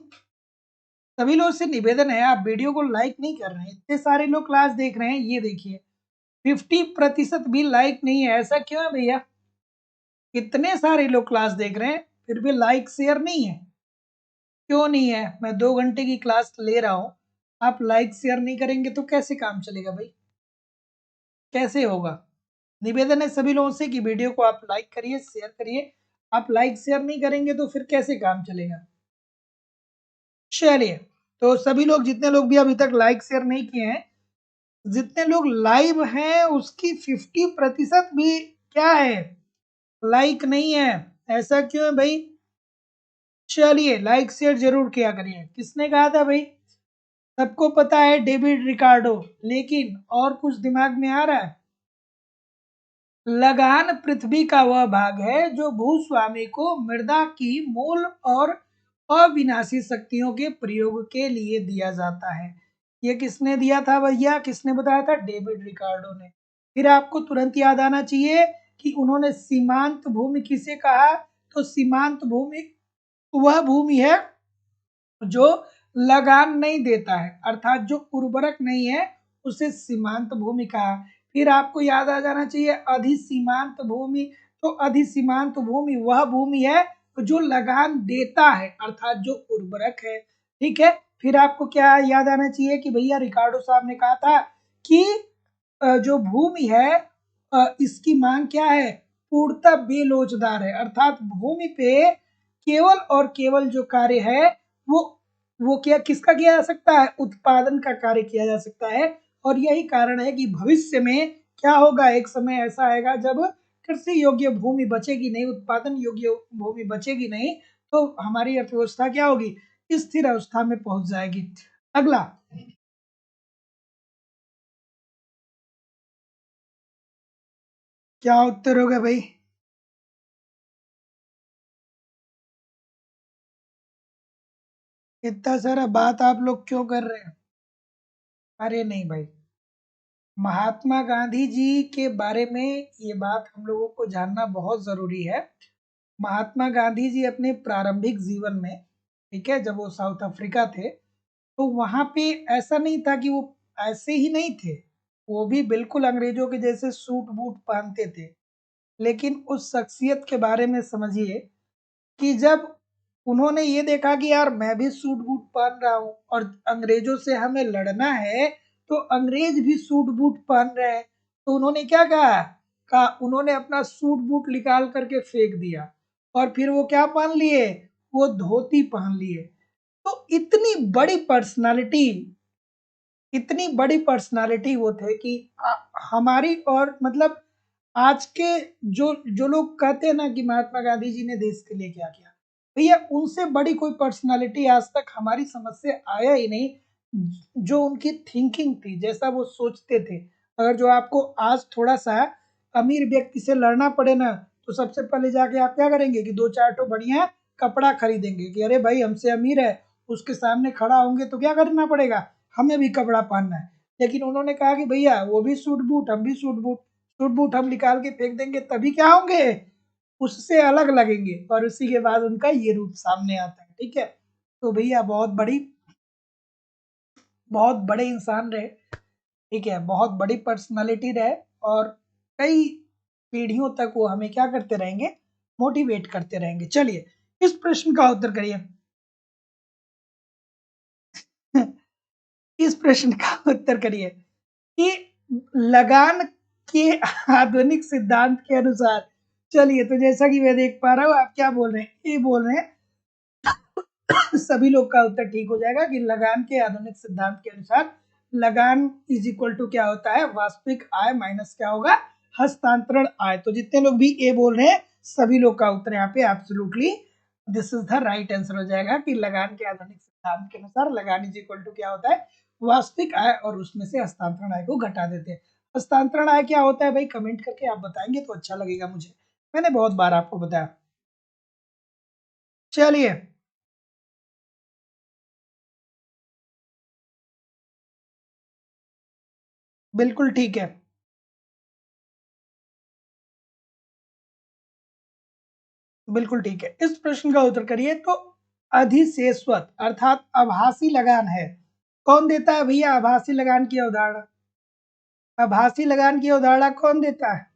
सभी लोग से निवेदन है, आप वीडियो को लाइक नहीं कर रहे हैं, इतने सारे लोग क्लास देख रहे हैं, ये देखिए 50% भी लाइक नहीं है, ऐसा क्यों है भैया। इतने सारे लोग क्लास देख रहे हैं फिर भी लाइक शेयर नहीं है, क्यों नहीं है। मैं 2 घंटे की क्लास ले रहा हूँ, आप लाइक शेयर नहीं करेंगे तो कैसे काम चलेगा भाई, कैसे होगा। निवेदन है सभी लोगों से कि वीडियो को आप लाइक करिए, शेयर करिए। आप लाइक शेयर नहीं करेंगे तो फिर कैसे काम चलेगा। चलिए, तो सभी लोग, जितने लोग भी अभी तक लाइक शेयर नहीं किए हैं, जितने लोग लाइव हैं उसकी 50% भी क्या है, लाइक नहीं है। ऐसा क्यों है भाई। चलिए लाइक शेयर जरूर किया करिए। किसने कहा था भाई, सबको पता है डेविड रिकार्डो, लेकिन और कुछ दिमाग में आ रहा है। लगान पृथ्वी का वह भाग है जो भूस्वामी को मृदा की मूल और अविनाशी शक्तियों के प्रयोग के लिए दिया जाता है। ये किसने दिया था भैया, किसने बताया था, डेविड रिकार्डो ने। फिर आपको तुरंत याद आना चाहिए कि उन्होंने सीमांत भूमि किसे कहा, तो सीमांत भूमि वह भूमि है जो लगान नहीं देता है, अर्थात जो उर्वरक नहीं है उसे सीमांत भूमि कहा। फिर आपको याद आ जाना चाहिए अधिसीमांत भूमि। तो अधिसीमांत भूमि वह भूमि है जो लगान देता है, अर्थात जो उर्वरक है। ठीक है, फिर आपको क्या याद आना चाहिए कि भैया रिकार्डो साहब ने कहा था कि जो भूमि है इसकी मांग क्या है, पूर्णतः बेलोचदार है, अर्थात भूमि पे केवल और केवल जो कार्य है वो क्या किसका किया जा सकता है, उत्पादन का कार्य किया जा सकता है। और यही कारण है कि भविष्य में क्या होगा, एक समय ऐसा आएगा जब कृषि योग्य भूमि बचेगी नहीं, उत्पादन योग्य भूमि बचेगी नहीं, तो हमारी अर्थव्यवस्था क्या होगी, स्थिर अवस्था में पहुंच जाएगी। अगला, क्या उत्तर होगा भाई? इतना सारा बात आप लोग क्यों कर रहे हैं? अरे नहीं भाई, महात्मा गांधी जी के बारे में ये बात हम लोगों को जानना बहुत जरूरी है। महात्मा गांधी जी अपने प्रारंभिक जीवन में, ठीक है, जब वो साउथ अफ्रीका थे, तो वहां पे ऐसा नहीं था कि वो ऐसे ही नहीं थे, वो भी बिल्कुल अंग्रेजों के जैसे सूट बूट पहनते थे। लेकिन उस शख्सियत के बारे में समझिए कि जब उन्होंने ये देखा कि यार मैं भी सूट बूट पहन रहा हूँ और अंग्रेजों से हमें लड़ना है, तो अंग्रेज भी सूट बूट पहन रहे हैं, तो उन्होंने क्या कहा उन्होंने अपना सूट बूट निकाल करके फेंक दिया और फिर वो क्या पहन लिए, वो धोती पहन लिए। तो इतनी बड़ी पर्सनालिटी वो थे कि हमारी और मतलब आज के जो जो लोग कहते हैं ना कि महात्मा गांधी जी ने देश के लिए क्या किया, भैया उनसे बड़ी कोई पर्सनालिटी आज तक हमारी समझ से आया ही नहीं। जो उनकी थिंकिंग थी, जैसा वो सोचते थे, अगर जो आपको आज थोड़ा सा अमीर व्यक्ति से लड़ना पड़े ना, तो सबसे पहले जाके आप क्या करेंगे कि दो चार ठो बढ़िया कपड़ा खरीदेंगे कि अरे भाई हमसे अमीर है, उसके सामने खड़ा होंगे तो क्या करना पड़ेगा, हमें भी कपड़ा पहनना है। लेकिन उन्होंने कहा कि भैया वो भी सूट बूट, हम भी सूट बूट, सूट बूट हम निकाल के फेंक देंगे तभी क्या होंगे, उससे अलग लगेंगे, और उसी के बाद उनका ये रूप सामने आता है। ठीक है, तो भैया बहुत बड़े इंसान रहे, ठीक है, बहुत बड़ी पर्सनालिटी रहे, और कई पीढ़ियों तक वो हमें क्या करते रहेंगे, मोटिवेट करते रहेंगे। चलिए, इस प्रश्न का उत्तर करिए। इस प्रश्न का उत्तर करिए कि लगान के आधुनिक सिद्धांत के अनुसार, चलिए तो जैसा कि मैं देख पा रहा हूँ आप क्या बोल रहे हैं, ये बोल रहे हैं सभी लोग का उत्तर ठीक हो जाएगा कि लगान के आधुनिक सिद्धांत के अनुसार लगान इज इक्वल टू क्या होता है, वास्तविक आय माइनस क्या होगा, हस्तांतरण आय। तो जितने लोग भी ए बोल रहे हैं सभी लोग का उत्तर यहाँ पे absolutely this is the right answer हो जाएगा कि लगान के आधुनिक सिद्धांत के अनुसार लगान इज इक्वल टू क्या होता है, वास्तविक आय, और उसमें से हस्तांतरण आय को घटा देते हैं। हस्तांतरण आय क्या होता है भाई, कमेंट करके आप बताएंगे तो अच्छा लगेगा मुझे, मैंने बहुत बार आपको बताया। चलिए, बिल्कुल ठीक है, बिल्कुल ठीक है, इस प्रश्न का उत्तर करिए। तो अधिशेषवत अर्थात आभासी लगान है, कौन देता है भैया आभासी लगान की अवधारणा, आभासी लगान की अवधारणा कौन देता है,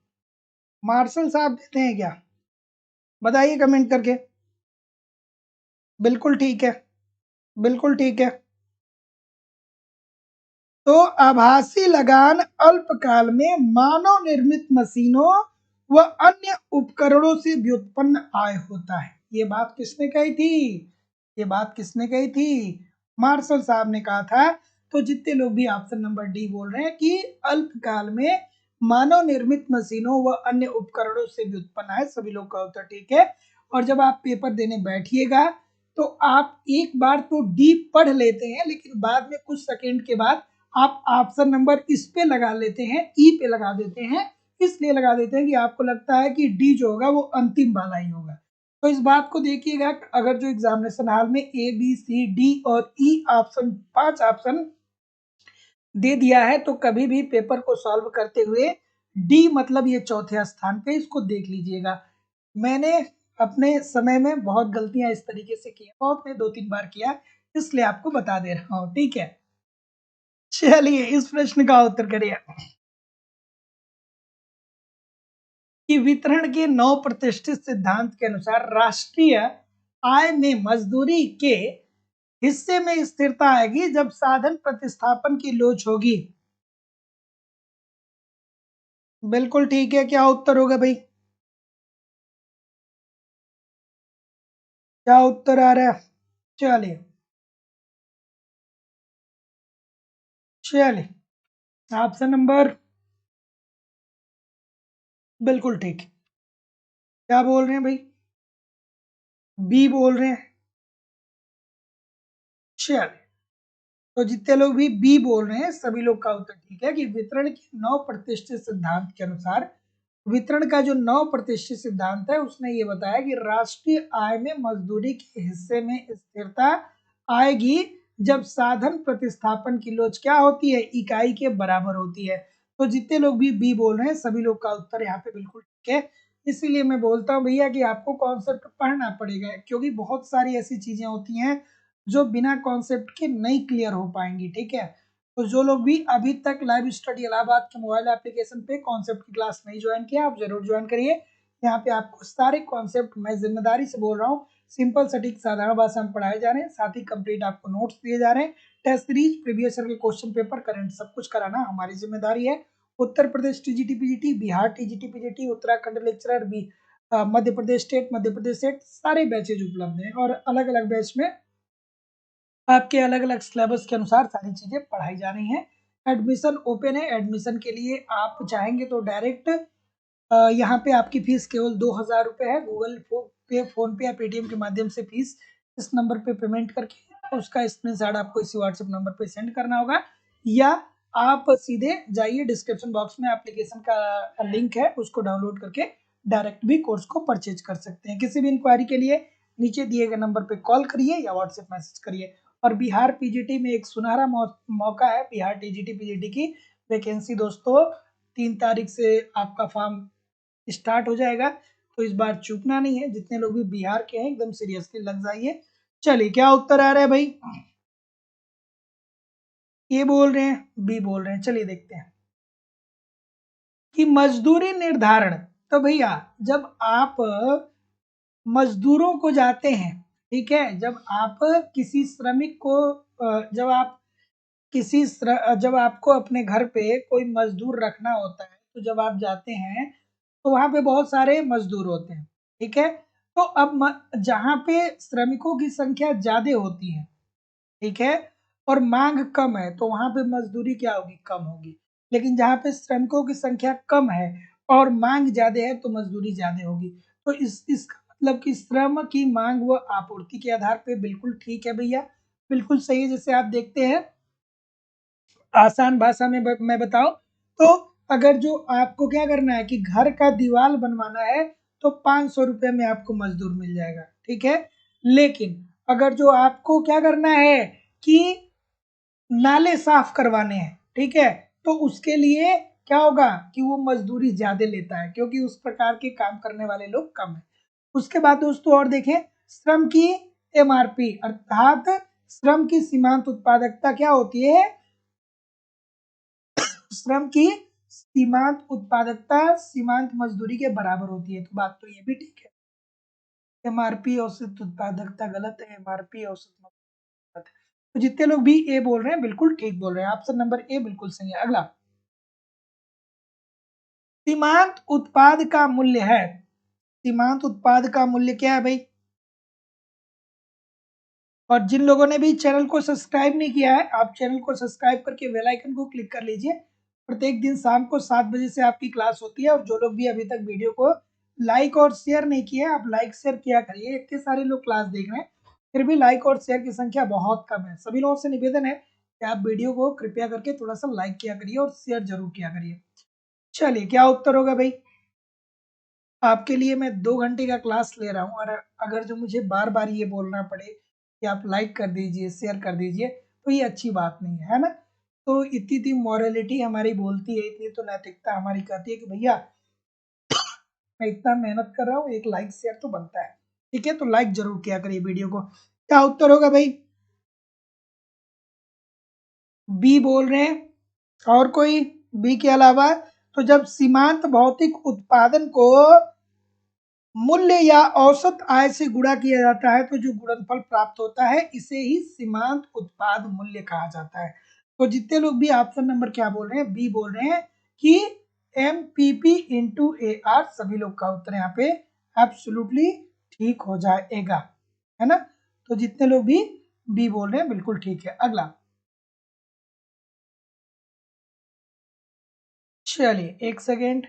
मार्शल साहब देते हैं क्या, बताइए कमेंट करके। बिल्कुल ठीक है, बिल्कुल ठीक है। तो आभासी लगान अल्पकाल में मानव निर्मित मशीनों व अन्य उपकरणों से व्युत्पन्न आय होता है। ये बात किसने कही थी, ये बात किसने कही थी, मार्शल साहब ने कहा था। तो जितने लोग भी ऑप्शन नंबर डी बोल रहे हैं कि अल्पकाल में मानव निर्मित मशीनों व अन्य उपकरणों से व्युत्पन्न आय, सभी लोग का उत्तर ठीक है। और जब आप पेपर देने बैठिएगा तो आप एक बार तो डी पढ़ लेते हैं, लेकिन बाद में कुछ सेकेंड के बाद आप ऑप्शन नंबर इस पे लगा लेते हैं, ई पे लगा देते हैं, इसलिए लगा देते हैं कि आपको लगता है कि डी जो होगा वो अंतिम वाला ही होगा। तो इस बात को देखिएगा, अगर जो एग्जामिनेशन हॉल में ए बी सी डी और ई ऑप्शन, 5 ऑप्शन दे दिया है, तो कभी भी पेपर को सॉल्व करते हुए डी मतलब ये चौथे स्थान पे, इसको देख लीजिएगा। मैंने अपने समय में बहुत गलतियां इस तरीके से की, बहुत ने 2-3 बार किया, इसलिए आपको बता दे रहा हूँ, ठीक है। चलिए इस प्रश्न का उत्तर करिए कि वितरण के 9 प्रतिष्ठित सिद्धांत के अनुसार राष्ट्रीय आय में मजदूरी के हिस्से में स्थिरता आएगी जब साधन प्रतिस्थापन की लोच होगी। बिल्कुल ठीक है, क्या उत्तर होगा भाई? क्या उत्तर आ रहा है? चलिए चलिए, ऑप्शन नंबर बिल्कुल ठीक। क्या बोल रहे हैं भाई? बी बोल रहे हैं। चलिए, तो जितने लोग भी बी बोल रहे हैं सभी लोग का उत्तर ठीक है कि वितरण के 9 प्रतिष्ठित सिद्धांत के अनुसार, वितरण का जो 9 प्रतिष्ठित सिद्धांत है उसने ये बताया कि राष्ट्रीय आय में मजदूरी के हिस्से में स्थिरता आएगी जब साधन प्रतिस्थापन की लोच क्या होती है, इकाई के बराबर होती है। तो जितने लोग भी बी बोल रहे हैं सभी लोग का उत्तर यहाँ पे बिल्कुल ठीक है। इसीलिए मैं बोलता हूँ भैया कि आपको कॉन्सेप्ट पढ़ना पड़ेगा, क्योंकि बहुत सारी ऐसी चीजें होती हैं जो बिना कॉन्सेप्ट के नहीं क्लियर हो पाएंगी, ठीक है। तो जो लोग भी अभी तक लाइव स्टडी इलाहाबाद के मोबाइल एप्लीकेशन पे कॉन्सेप्ट की क्लास नहीं ज्वाइन किया, आप जरूर ज्वाइन करिए। यहाँ पे आपको सारे कॉन्सेप्ट मैं जिम्मेदारी से बोल रहा हूँ, सिंपल सटीक साधारण भाषा में पढ़ाए जा रहे हैं, साथ ही कंप्लीट आपको नोट्स दिए जा रहे हैं, टेस्ट सीरीज, प्रीवियस ईयर के क्वेश्चन पेपर, करंट सब कुछ कराना हमारी जिम्मेदारी है। Uttar Pradesh TGT PGT, Bihar TGT PGT, Uttarakhand lecturer भी, मध्य प्रदेश स्टेट सारे बैचेज उपलब्ध हैं और अलग अलग बैच में आपके अलग अलग सिलेबस के अनुसार सारी चीजें पढ़ाई जा रही हैं। एडमिशन ओपन है, एडमिशन के लिए आप चाहेंगे तो डायरेक्ट यहाँ पे आपकी फीस केवल 2,000 रुपये है। गूगल पे, फोन पे या पेटीएम के माध्यम से फीस इस नंबर पे पेमेंट करके उसका स्क्रीनशॉट आपको इसी व्हाट्सएप नंबर पे सेंड करना होगा, या आप सीधे जाइए डिस्क्रिप्शन बॉक्स में एप्लीकेशन का लिंक है, उसको डाउनलोड करके डायरेक्ट भी कोर्स को परचेज कर सकते हैं। किसी भी इंक्वायरी के लिए नीचे दिए गए नंबर पे कॉल करिए या व्हाट्सएप मैसेज करिए। और बिहार पीजीटी में एक सुनहरा मौका है, बिहार टीजीटी पीजीटी की वैकेंसी दोस्तों 3 तारीख से आपका फॉर्म स्टार्ट हो जाएगा, तो इस बार चूकना नहीं है। जितने लोग भी बिहार के हैं एकदम सीरियसली लग जाइए। चलिए क्या उत्तर आ रहा है भाई? ए बोल रहे हैं, बी बोल रहे हैं, चलिए देखते हैं कि मजदूरी निर्धारण। तो भैया जब आप मजदूरों को जाते हैं, ठीक है, जब आप किसी श्रमिक को जब आप जब आपको अपने घर पे कोई मजदूर रखना होता है, तो जब आप जाते हैं तो वहां पे बहुत सारे मजदूर होते हैं, ठीक है। तो अब जहाँ पे श्रमिकों की संख्या ज्यादा होती है, ठीक है, और मांग कम है, तो वहां पे मजदूरी क्या होगी, कम होगी। लेकिन जहाँ पे श्रमिकों की संख्या कम है और मांग ज्यादा है तो मजदूरी ज्यादा होगी। तो इसका मतलब कि श्रम की मांग व आपूर्ति के आधार पे बिल्कुल ठीक है भैया, बिल्कुल सही है। जैसे आप देखते हैं, आसान भाषा में मैं बताऊं तो अगर जो आपको क्या करना है कि घर का दीवार बनवाना है तो 500 रुपये में आपको मजदूर मिल जाएगा, ठीक है। लेकिन अगर जो आपको क्या करना है कि नाले साफ करवाने हैं, ठीक है, तो उसके लिए क्या होगा कि वो मजदूरी ज्यादा लेता है, क्योंकि उस प्रकार के काम करने वाले लोग कम है। उसके बाद दोस्तों और देखें, श्रम की एमआरपी अर्थात श्रम की सीमांत उत्पादकता क्या होती है, श्रम की सीमांत उत्पादकता सीमांत मजदूरी के बराबर होती है। तो बात तो ये भी ठीक है, एमआरपी औसत उत्पादकता गलत है, एमआरपी औसत गलत है। तो जितने लोग भी ए बोल रहे हैं बिल्कुल ठीक बोल रहे हैं, ऑप्शन नंबर ए बिल्कुल सही है। अगला, सीमांत उत्पाद का मूल्य है, सीमांत उत्पाद का मूल्य क्या है भाई? और जिन लोगों ने भी चैनल को सब्सक्राइब नहीं किया है, आप चैनल को सब्सक्राइब करके बेल आइकन को क्लिक कर लीजिए। प्रत्येक दिन शाम को 7 बजे से आपकी क्लास होती है। और जो लोग भी अभी तक वीडियो को लाइक और शेयर नहीं किए, आप लाइक शेयर किया करिए। इतने सारे लोग क्लास देख रहे हैं, फिर भी लाइक और शेयर की संख्या बहुत कम है। सभी लोगों से निवेदन है कि आप वीडियो को कृपया करके थोड़ा सा लाइक किया करिए और शेयर जरूर किया करिए। चलिए क्या उत्तर होगा भाई? आपके लिए मैं 2 घंटे का क्लास ले रहा हूँ, और अगर जो मुझे बार बार ये बोलना पड़े कि आप लाइक कर दीजिए, शेयर कर दीजिए, तो ये अच्छी बात नहीं है ना। तो इतनी इतनी मॉरलिटी हमारी बोलती है, इतनी तो नैतिकता हमारी कहती है कि भैया मैं इतना मेहनत कर रहा हूँ, एक लाइक शेयर तो बनता है, ठीक है। तो लाइक जरूर किया करिए वीडियो को। क्या उत्तर होगा भाई? बी बोल रहे हैं। और कोई बी के अलावा? तो जब सीमांत भौतिक उत्पादन को मूल्य या औसत आय से गुणा किया जाता है तो जो गुणनफल प्राप्त होता है इसे ही सीमांत उत्पाद मूल्य कहा जाता है। तो जितने लोग भी ऑप्शन नंबर क्या बोल रहे हैं, बी बोल रहे हैं कि MPP इंटू AR, सभी लोग का उत्तर यहाँ पे एब्सोल्युटली ठीक हो जाएगा, है ना। तो जितने लोग भी बी बोल रहे हैं बिल्कुल ठीक है। अगला, चलिए एक सेकेंड।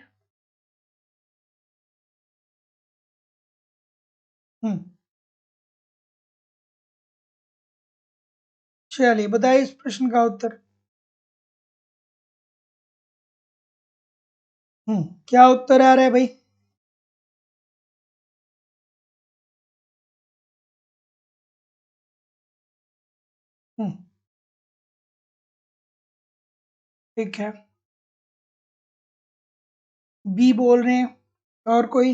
चलिए बताइए इस प्रश्न का उत्तर। क्या उत्तर आ रहा है भाई? ठीक है, बी बोल रहे हैं। और कोई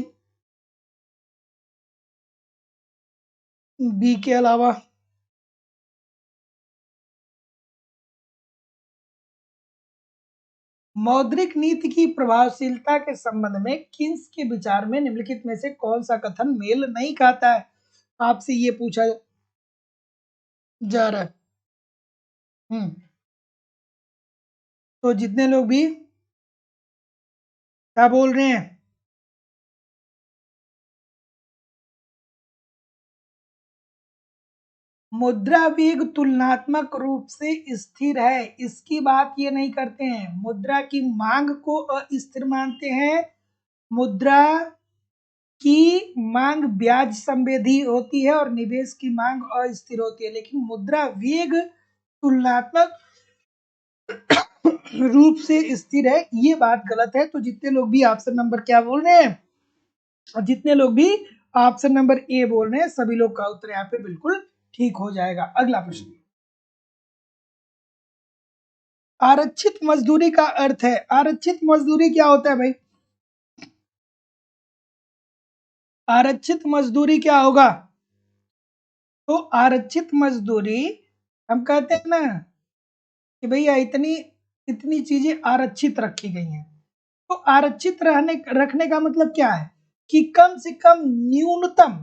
बी के अलावा? मौद्रिक नीति की प्रभावशीलता के संबंध में किन्स के विचार में निम्नलिखित में से कौन सा कथन मेल नहीं खाता है? आपसे ये पूछा जा रहा है। तो जितने लोग भी क्या बोल रहे हैं? मुद्रा वेग तुलनात्मक रूप से स्थिर है, इसकी बात ये नहीं करते हैं। मुद्रा की मांग को अस्थिर मानते हैं। मुद्रा की मांग ब्याज संवेदी होती है और निवेश की मांग अस्थिर होती है, लेकिन मुद्रा वेग तुलनात्मक रूप से स्थिर है, ये बात गलत है। तो जितने लोग भी ऑप्शन नंबर क्या बोल रहे हैं, और जितने लोग भी ऑप्शन नंबर ए बोल रहे हैं, सभी लोग का उत्तर यहाँ पे बिल्कुल ठीक हो जाएगा। अगला प्रश्न, आरक्षित मजदूरी का अर्थ है। आरक्षित मजदूरी क्या होता है भाई? आरक्षित मजदूरी क्या होगा? तो आरक्षित मजदूरी, हम कहते हैं ना कि भैया इतनी इतनी चीजें आरक्षित रखी गई हैं। तो आरक्षित रखने का मतलब क्या है कि कम से कम न्यूनतम,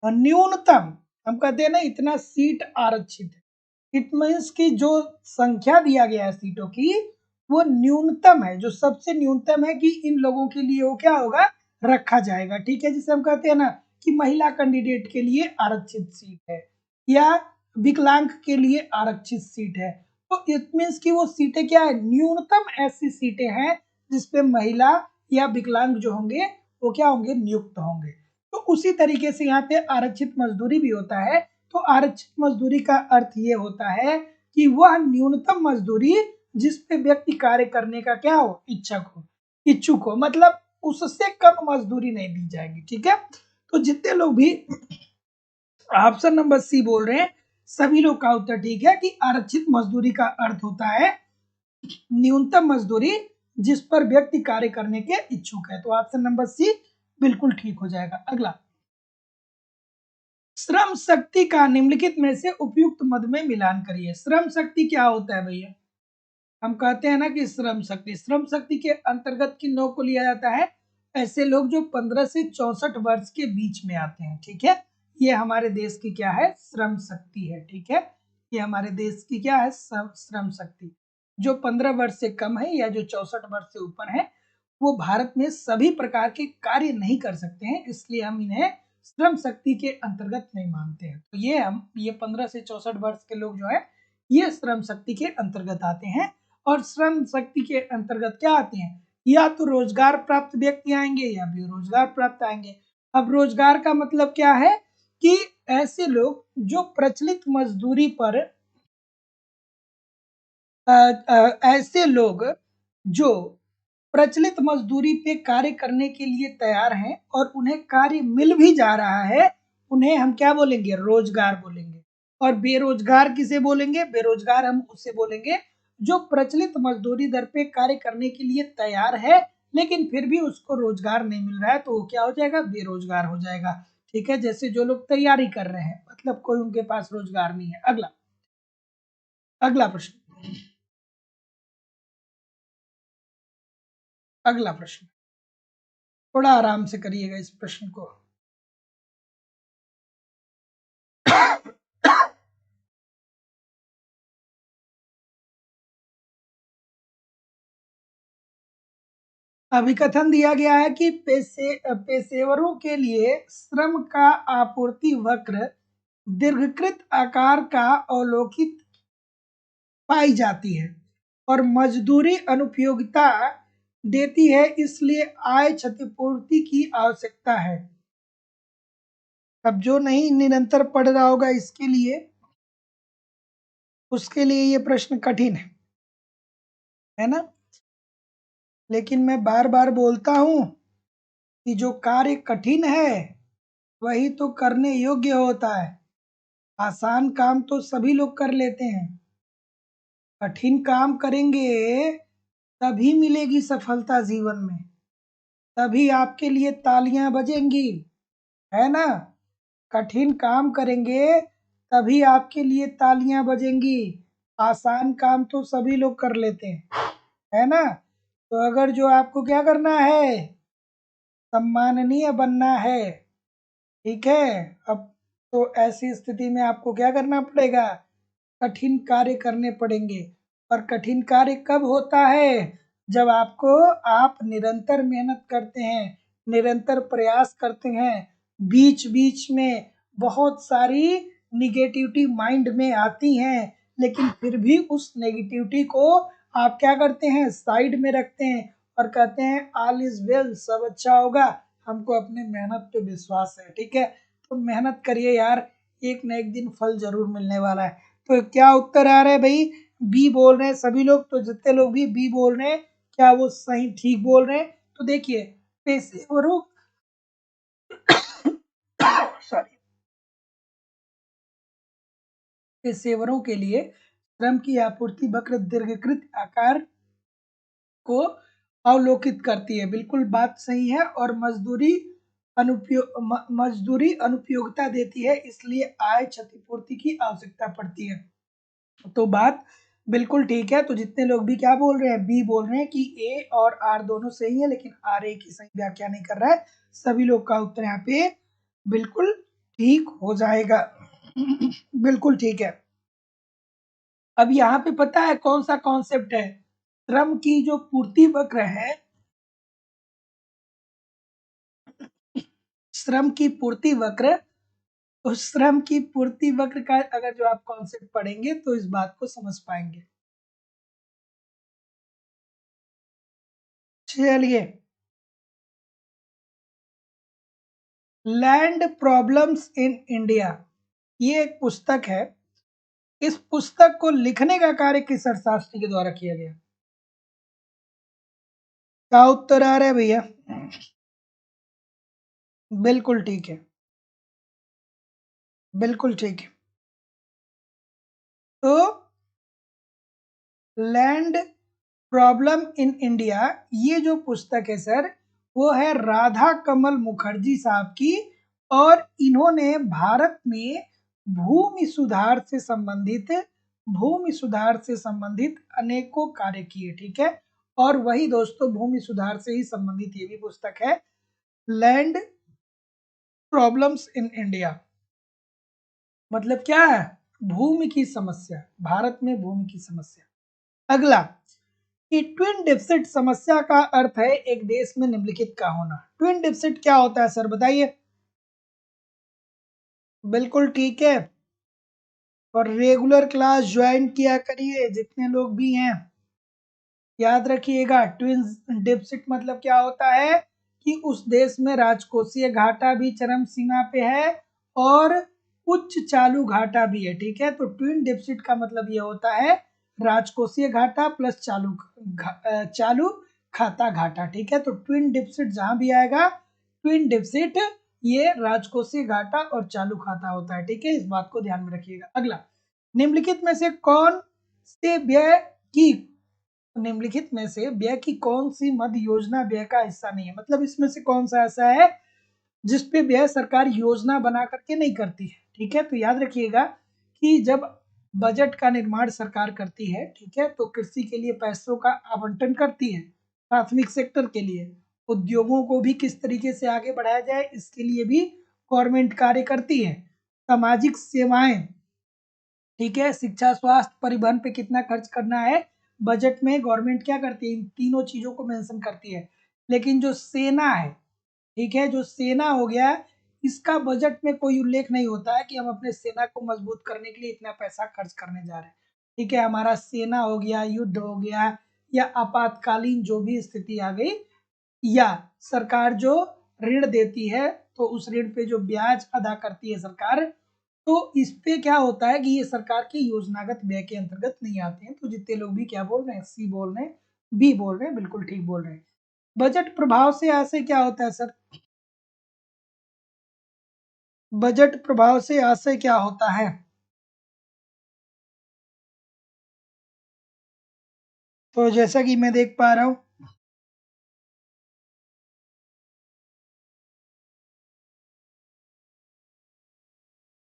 न्यूनतम हम कहते हैं ना इतना सीट आरक्षित है। इट मीन्स की जो संख्या दिया गया है सीटों की, वो न्यूनतम है, जो सबसे न्यूनतम है कि इन लोगों के लिए वो क्या होगा, रखा जाएगा। ठीक है, जिसे हम कहते हैं ना कि महिला कैंडिडेट के लिए आरक्षित सीट है या विकलांग के लिए आरक्षित सीट है। तो इट मीन्स की वो सीटें क्या है, न्यूनतम ऐसी सीटें हैं जिसपे महिला या विकलांग जो होंगे वो क्या होंगे, नियुक्त होंगे। तो उसी तरीके से यहाँ पे आरक्षित मजदूरी भी होता है। तो आरक्षित मजदूरी का अर्थ ये होता है कि वह न्यूनतम मजदूरी जिस पे व्यक्ति कार्य करने का क्या हो, इच्छुक हो, मतलब उससे कम मजदूरी नहीं दी जाएगी। ठीक है, तो जितने लोग भी ऑप्शन नंबर सी बोल रहे हैं, सभी लोग का उत्तर ठीक है कि आरक्षित मजदूरी का अर्थ होता है न्यूनतम मजदूरी जिस पर व्यक्ति कार्य करने के इच्छुक है। तो ऑप्शन नंबर सी बिल्कुल ठीक हो जाएगा। अगला, श्रम शक्ति का निम्नलिखित में से उपयुक्त मद में मिलान करिए। श्रम शक्ति क्या होता है भैया? हम कहते हैं ना कि श्रम शक्ति के अंतर्गत किन लोगों को लिया जाता है, ऐसे लोग जो 15 से 64 वर्ष के बीच में आते हैं। ठीक है, ये हमारे देश की क्या है, श्रम शक्ति है। ठीक है, ये हमारे देश की क्या है, श्रम शक्ति। जो 15 वर्ष से कम है या जो 64 वर्ष से ऊपर है, वो भारत में सभी प्रकार के कार्य नहीं कर सकते हैं, इसलिए हम इन्हें श्रम शक्ति के अंतर्गत नहीं मानते हैं। तो ये 15 से 64 वर्ष के लोग जो है ये श्रम शक्ति के अंतर्गत आते हैं। और श्रम शक्ति के अंतर्गत क्या आते हैं, या तो रोजगार प्राप्त व्यक्ति आएंगे या बेरोजगार प्राप्त आएंगे। अब रोजगार का मतलब क्या है कि ऐसे लोग जो प्रचलित मजदूरी पर ऐसे लोग जो प्रचलित मजदूरी पे कार्य करने के लिए तैयार हैं और उन्हें कार्य मिल भी जा रहा है, उन्हें हम क्या बोलेंगे, रोजगार बोलेंगे। और बेरोजगार किसे बोलेंगे, बेरोजगार हम उसे बोलेंगे जो प्रचलित मजदूरी दर पे कार्य करने के लिए तैयार है लेकिन फिर भी उसको रोजगार नहीं मिल रहा है, तो वो क्या हो जाएगा, बेरोजगार हो जाएगा। ठीक है, जैसे जो लोग तैयारी कर रहे हैं, मतलब कोई उनके पास रोजगार नहीं है। अगला अगला प्रश्न, अगला प्रश्न, थोड़ा आराम से करिएगा इस प्रश्न को। अभिकथन दिया गया है कि पेशेवरों के लिए श्रम का आपूर्ति वक्र दीर्घकृत आकार का अवलोकित पाई जाती है और मजदूरी अनुपयोगिता देती है, इसलिए आय क्षतिपूर्ति की आवश्यकता है। अब जो नहीं निरंतर पढ़ रहा होगा इसके लिए, उसके लिए ये प्रश्न कठिन है ना। लेकिन मैं बार बार बोलता हूं कि जो कार्य कठिन है वही तो करने योग्य होता है। आसान काम तो सभी लोग कर लेते हैं, कठिन काम करेंगे तभी मिलेगी सफलता जीवन में, तभी आपके लिए तालियां बजेंगी, है ना। कठिन काम करेंगे तभी आपके लिए तालियां बजेंगी। आसान काम तो सभी लोग कर लेते हैं, है ना। तो अगर जो आपको क्या करना है, सम्माननीय बनना है, ठीक है, अब तो ऐसी स्थिति में आपको क्या करना पड़ेगा, कठिन कार्य करने पड़ेंगे। और कठिन कार्य कब होता है, जब आप निरंतर मेहनत करते हैं, निरंतर प्रयास करते हैं, बीच बीच में बहुत सारी निगेटिविटी माइंड में आती हैं, लेकिन फिर भी उस नेगेटिविटी को आप क्या करते हैं, साइड में रखते हैं और कहते हैं ऑल इज वेल, सब अच्छा होगा, हमको अपने मेहनत पे विश्वास है। ठीक है, तो मेहनत करिए यार, एक न एक दिन फल जरूर मिलने वाला है। तो क्या उत्तर आ रहा है भाई, बी बोल रहे हैं सभी लोग। तो जितने लोग भी बी बोल रहे हैं, क्या वो सही ठीक बोल रहे हैं। तो देखिए, पेशेवरों सॉरी, पेशेवरों के लिए श्रम की आपूर्ति वक्र दीर्घकृत आकार को अवलोकित करती है, बिल्कुल बात सही है। और मजदूरी अनुपयोगिता देती है, इसलिए आय क्षतिपूर्ति की आवश्यकता पड़ती है। तो बात बिल्कुल ठीक है। तो जितने लोग भी क्या बोल रहे हैं, बी बोल रहे हैं कि ए और आर दोनों सही है, लेकिन आर ए की सही व्याख्या नहीं कर रहा है। सभी लोग का उत्तर यहाँ पे बिल्कुल ठीक हो जाएगा। बिल्कुल ठीक है। अब यहाँ पे पता है कौन सा कॉन्सेप्ट है, श्रम की जो पूर्ति वक्र है, श्रम की पूर्ति वक्र, तो श्रम की पूर्ति वक्र का अगर जो आप कॉन्सेप्ट पढ़ेंगे तो इस बात को समझ पाएंगे। चलिए, लैंड प्रॉब्लम्स इन इंडिया, ये एक पुस्तक है। इस पुस्तक को लिखने का कार्य किस अर्थशास्त्री के द्वारा किया गया। क्या उत्तर आ रहा है भैया, बिल्कुल ठीक है, बिल्कुल ठीक है। तो लैंड प्रॉब्लम इन इंडिया, ये जो पुस्तक है सर, वो है राधा कमल मुखर्जी साहब की। और इन्होंने भारत में भूमि सुधार से संबंधित अनेकों कार्य किए। ठीक है, और वही दोस्तों भूमि सुधार से ही संबंधित ये भी पुस्तक है, लैंड प्रॉब्लम्स इन इंडिया। मतलब क्या है, भूमि की समस्या, भारत में भूमि की समस्या। अगला, कि ट्विन डिफिसिट समस्या का अर्थ है एक देश में निम्नलिखित का होना। ट्विन डिफिसिट क्या होता है सर, बताइए। बिल्कुल ठीक है। और रेगुलर क्लास ज्वाइन किया करिए जितने लोग भी हैं। याद रखिएगा, ट्विन डिफिसिट मतलब क्या होता है कि उस देश में राजकोषीय घाटा भी चरम सीमा पे है और उच्च चालू घाटा भी है। ठीक है, तो ट्विन डिफिसिट का मतलब ये होता है राजकोषीय घाटा प्लस चालू खाता घाटा। ठीक है, तो ट्विन डिफिसिट जहां भी आएगा, ट्विन डिफिसिट ये राजकोषीय घाटा और चालू खाता होता है। ठीक है, इस बात को ध्यान में रखिएगा। अगला, निम्नलिखित में से कौन से व्यय की निम्नलिखित में से व्यय की कौन सी मद योजना व्यय का हिस्सा नहीं है, मतलब इसमें से कौन सा ऐसा है जिसपे व्यय सरकार योजना बना करके नहीं करती है। ठीक है, तो याद रखिएगा कि जब बजट का निर्माण सरकार करती है, ठीक है, तो कृषि के लिए पैसों का आवंटन करती है, प्राथमिक सेक्टर के लिए, उद्योगों को भी किस तरीके से आगे बढ़ाया जाए इसके लिए भी गवर्नमेंट कार्य करती है, सामाजिक सेवाएं, ठीक है, शिक्षा, स्वास्थ्य, परिवहन पे कितना खर्च करना है बजट में गवर्नमेंट क्या करती है, इन तीनों चीजों को मेंशन करती है। लेकिन जो सेना है, ठीक है, जो सेना हो गया, इसका बजट में कोई उल्लेख नहीं होता है कि हम अपने सेना को मजबूत करने के लिए इतना पैसा खर्च करने जा रहे हैं। ठीक है, हमारा सेना हो गया, युद्ध हो गया, या आपातकालीन जो भी स्थिति आ गई, या सरकार जो ऋण देती है तो उस ऋण पे जो ब्याज अदा करती है सरकार, तो इस पे क्या होता है कि ये सरकार की योजनागत व्यय के अंतर्गत नहीं आते हैं। तो जितने लोग भी क्या बोल रहे हैं, सी बोल रहे हैं, बी बोल रहे हैं, बिल्कुल ठीक बोल रहे हैं। बजट प्रभाव से आशय क्या होता है सर? बजट प्रभाव से आशय क्या होता है? तो जैसा कि मैं देख पा रहा हूं,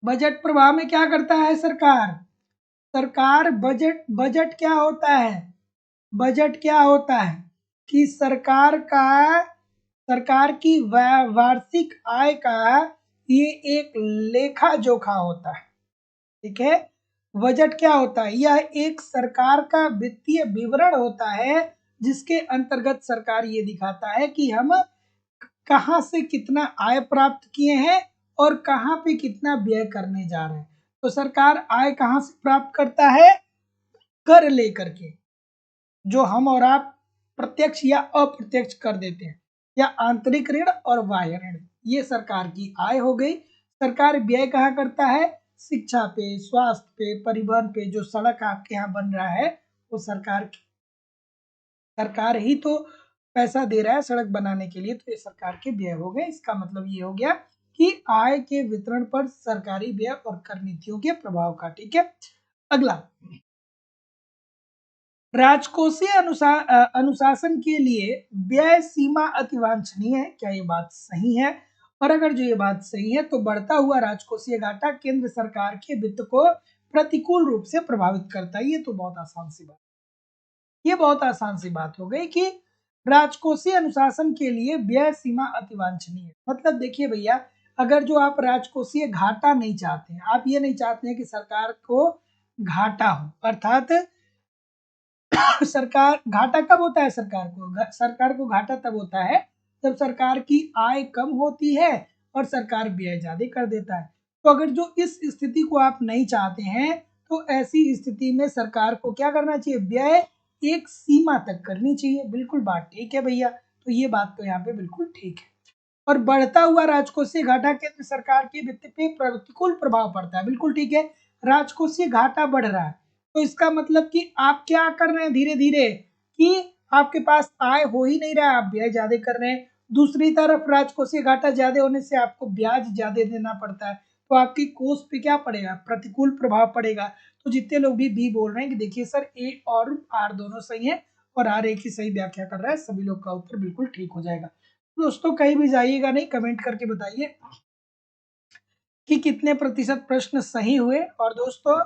बजट प्रभाव में क्या करता है सरकार? सरकार बजट बजट क्या होता है? बजट क्या होता है कि सरकार की वार्षिक आय का ये एक लेखा जोखा होता है। ठीक है, बजट क्या होता है? यह एक सरकार का वित्तीय विवरण होता है जिसके अंतर्गत सरकार ये दिखाता है कि हम कहाँ से कितना आय प्राप्त किए हैं और कहाँ पे कितना व्यय करने जा रहे हैं। तो सरकार आय कहाँ से प्राप्त करता है? कर लेकर के, जो हम और आप प्रत्यक्ष या अप्रत्यक्ष कर देते हैं, या आंतरिक ऋण और बाह्य ऋण, ये सरकार की आय हो गई। सरकार व्यय कहाँ करता है? शिक्षा पे, स्वास्थ्य पे, परिवहन पे, जो सड़क आपके यहाँ बन रहा है वो सरकार ही तो पैसा दे रहा है सड़क बनाने के लिए, तो ये सरकार के व्यय हो गए। इसका मतलब ये हो गया कि आय के वितरण पर सरकारी व्यय और कर नीतियों के प्रभाव का। ठीक है, अगला, राजकोषीय अनुशासन के लिए व्यय सीमा अतिवांछनीय है, क्या ये बात सही है? और अगर जो ये बात सही है तो बढ़ता हुआ राजकोषीय घाटा केंद्र सरकार के वित्त को प्रतिकूल रूप से प्रभावित करता है। ये तो बहुत आसान सी बात, ये बहुत आसान सी बात हो गई कि राजकोषीय अनुशासन के लिए व्यय सीमा अतिवांछनीय है। मतलब देखिए भैया, अगर जो आप राजकोषीय घाटा नहीं चाहते हैं, आप ये नहीं चाहते हैं कि सरकार को घाटा हो, अर्थात सरकार घाटा कब होता है? सरकार को घाटा तब होता है जब सरकार की आय कम होती है और सरकार व्यय ज्यादा कर देता है। तो अगर जो इस स्थिति को आप नहीं चाहते हैं तो ऐसी स्थिति में सरकार को क्या करना चाहिए? व्यय एक सीमा तक करनी चाहिए। बिल्कुल बात ठीक है भैया, तो ये बात तो यहाँ पे बिल्कुल ठीक है। और बढ़ता हुआ राजकोषीय घाटा केंद्र सरकार के वित्त पे प्रतिकूल प्रभाव पड़ता है, बिल्कुल ठीक है। राजकोषीय घाटा बढ़ रहा है तो इसका मतलब कि आप क्या कर रहे हैं धीरे धीरे, कि आपके पास आय हो ही नहीं रहा है, आप व्यय ज्यादा कर रहे हैं। दूसरी तरफ राजकोषीय घाटा ज्यादा होने से आपको ब्याज ज्यादा देना पड़ता है, तो आपकी कोष पे क्या पड़ेगा? प्रतिकूल प्रभाव पड़ेगा। तो जितने लोग भी बी बोल रहे हैं कि देखिए सर ए और आर दोनों सही है और आर एक ही सही व्याख्या कर रहा है, सभी लोग का उत्तर बिल्कुल ठीक हो जाएगा। दोस्तों कहीं भी जाइएगा नहीं, कमेंट करके बताइए कि कितने प्रतिशत प्रश्न सही हुए। और दोस्तों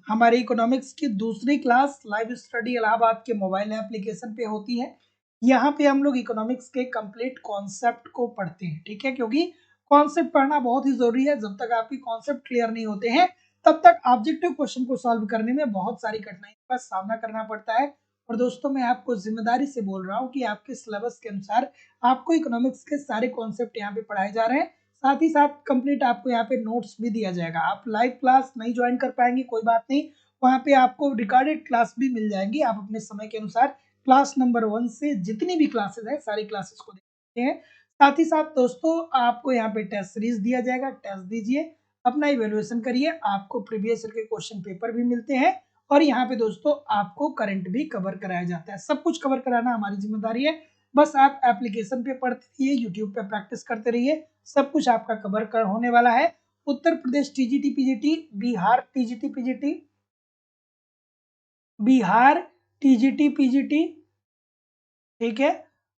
हमारी इकोनॉमिक्स की दूसरी क्लास लाइव स्टडी इलाहाबाद के मोबाइल एप्लीकेशन पे होती है। यहाँ पे हम लोग इकोनॉमिक्स के कंप्लीट कॉन्सेप्ट को पढ़ते हैं। ठीक है, क्योंकि कॉन्सेप्ट पढ़ना बहुत ही जरूरी है। जब तक आपकी कॉन्सेप्ट क्लियर नहीं होते हैं तब तक ऑब्जेक्टिव क्वेश्चन को सॉल्व करने में बहुत सारी कठिनाइयों का सामना करना पड़ता है। और दोस्तों मैं आपको जिम्मेदारी से बोल रहा हूँ कि आपके सिलेबस के अनुसार आपको इकोनॉमिक्स के सारे कॉन्सेप्ट यहाँ पे पढ़ाए जा रहे हैं। साथ ही साथ कंप्लीट आपको यहाँ पे नोट्स भी दिया जाएगा। आप लाइव क्लास नहीं ज्वाइन कर पाएंगे कोई बात नहीं, वहाँ पे आपको रिकॉर्डेड क्लास भी मिल जाएंगी। आप अपने समय के अनुसार क्लास नंबर 1 से जितनी भी क्लासेस है सारी क्लासेस को देख सकते हैं। साथ ही साथ दोस्तों आपको यहाँ पे टेस्ट सीरीज दिया जाएगा, टेस्ट दीजिए, अपना इवेल्युएशन करिए। आपको प्रीवियस ईयर के क्वेश्चन पेपर भी मिलते हैं और यहाँ पे दोस्तों आपको करंट भी कवर कराया जाता है। सब कुछ कवर कराना हमारी जिम्मेदारी है। बस आप एप्लीकेशन पे पढ़ते रहिए, यूट्यूब पे प्रैक्टिस करते रहिए, सब कुछ आपका कवर कर होने वाला है। Uttar Pradesh TGT PGT, Bihar TGT PGT, Bihar TGT PGT, ठीक है,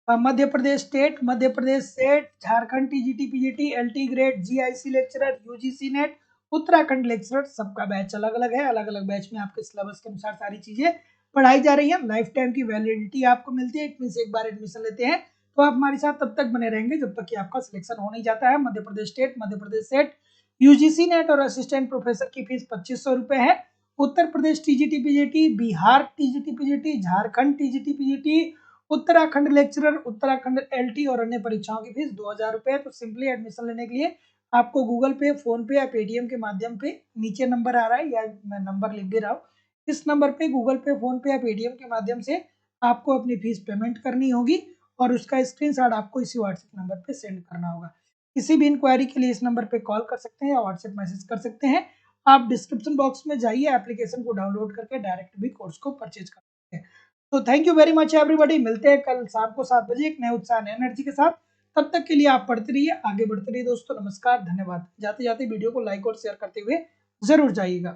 Madhya Pradesh state, Madhya Pradesh SET, Jharkhand TGT PGT, LT grade, GIC lecturer, UGC NET, Uttarakhand lecturer, सबका बैच अलग अलग है। अलग अलग बैच में आपके सिलेबस के अनुसार सारी चीजें पढ़ाई जा रही है। लाइफ टाइम की वैलिडिटी आपको मिलती है, इट मींस एक बार एडमिशन लेते हैं तो आप हमारे साथ तब तक बने रहेंगे जब तक कि आपका सिलेक्शन हो नहीं जाता है। Madhya Pradesh state, Madhya Pradesh SET, UGC NET और असिस्टेंट प्रोफेसर की फीस 2500 रुपए है। Uttar Pradesh TGT PGT, Bihar TGT PGT, Jharkhand TGT PGT, Uttarakhand lecturer, Uttarakhand LT और अन्य परीक्षाओं की फीस 2000 रुपए है। तो सिंपली एडमिशन लेने के लिए आपको गूगल पे, फोन पे या पेटीएम के माध्यम पे, नीचे नंबर आ रहा है या मैं नंबर लिख भी रहा हूँ, इस नंबर पे गूगल पे, फोन पे या पेटीएम के माध्यम से आपको अपनी फीस पेमेंट करनी होगी और उसका स्क्रीनशॉट आपको इसी व्हाट्सएप नंबर पे सेंड करना होगा। किसी भी इंक्वायरी के लिए इस नंबर पे कॉल कर सकते हैं या व्हाट्सएप मैसेज कर सकते हैं। आप डिस्क्रिप्शन बॉक्स में जाइए, एप्लीकेशन को डाउनलोड करके डायरेक्ट भी कोर्स को परचेज कर सकते हैं। तो thank you very much everybody, मिलते हैं कल शाम को 7 बजे एक नए उत्साह नए एनर्जी के साथ। तब तक के लिए आप पढ़ते रहिए, आगे बढ़ते रहिए दोस्तों। नमस्कार, धन्यवाद। जाते जाते वीडियो को लाइक और शेयर करते हुए जरूर जाइएगा।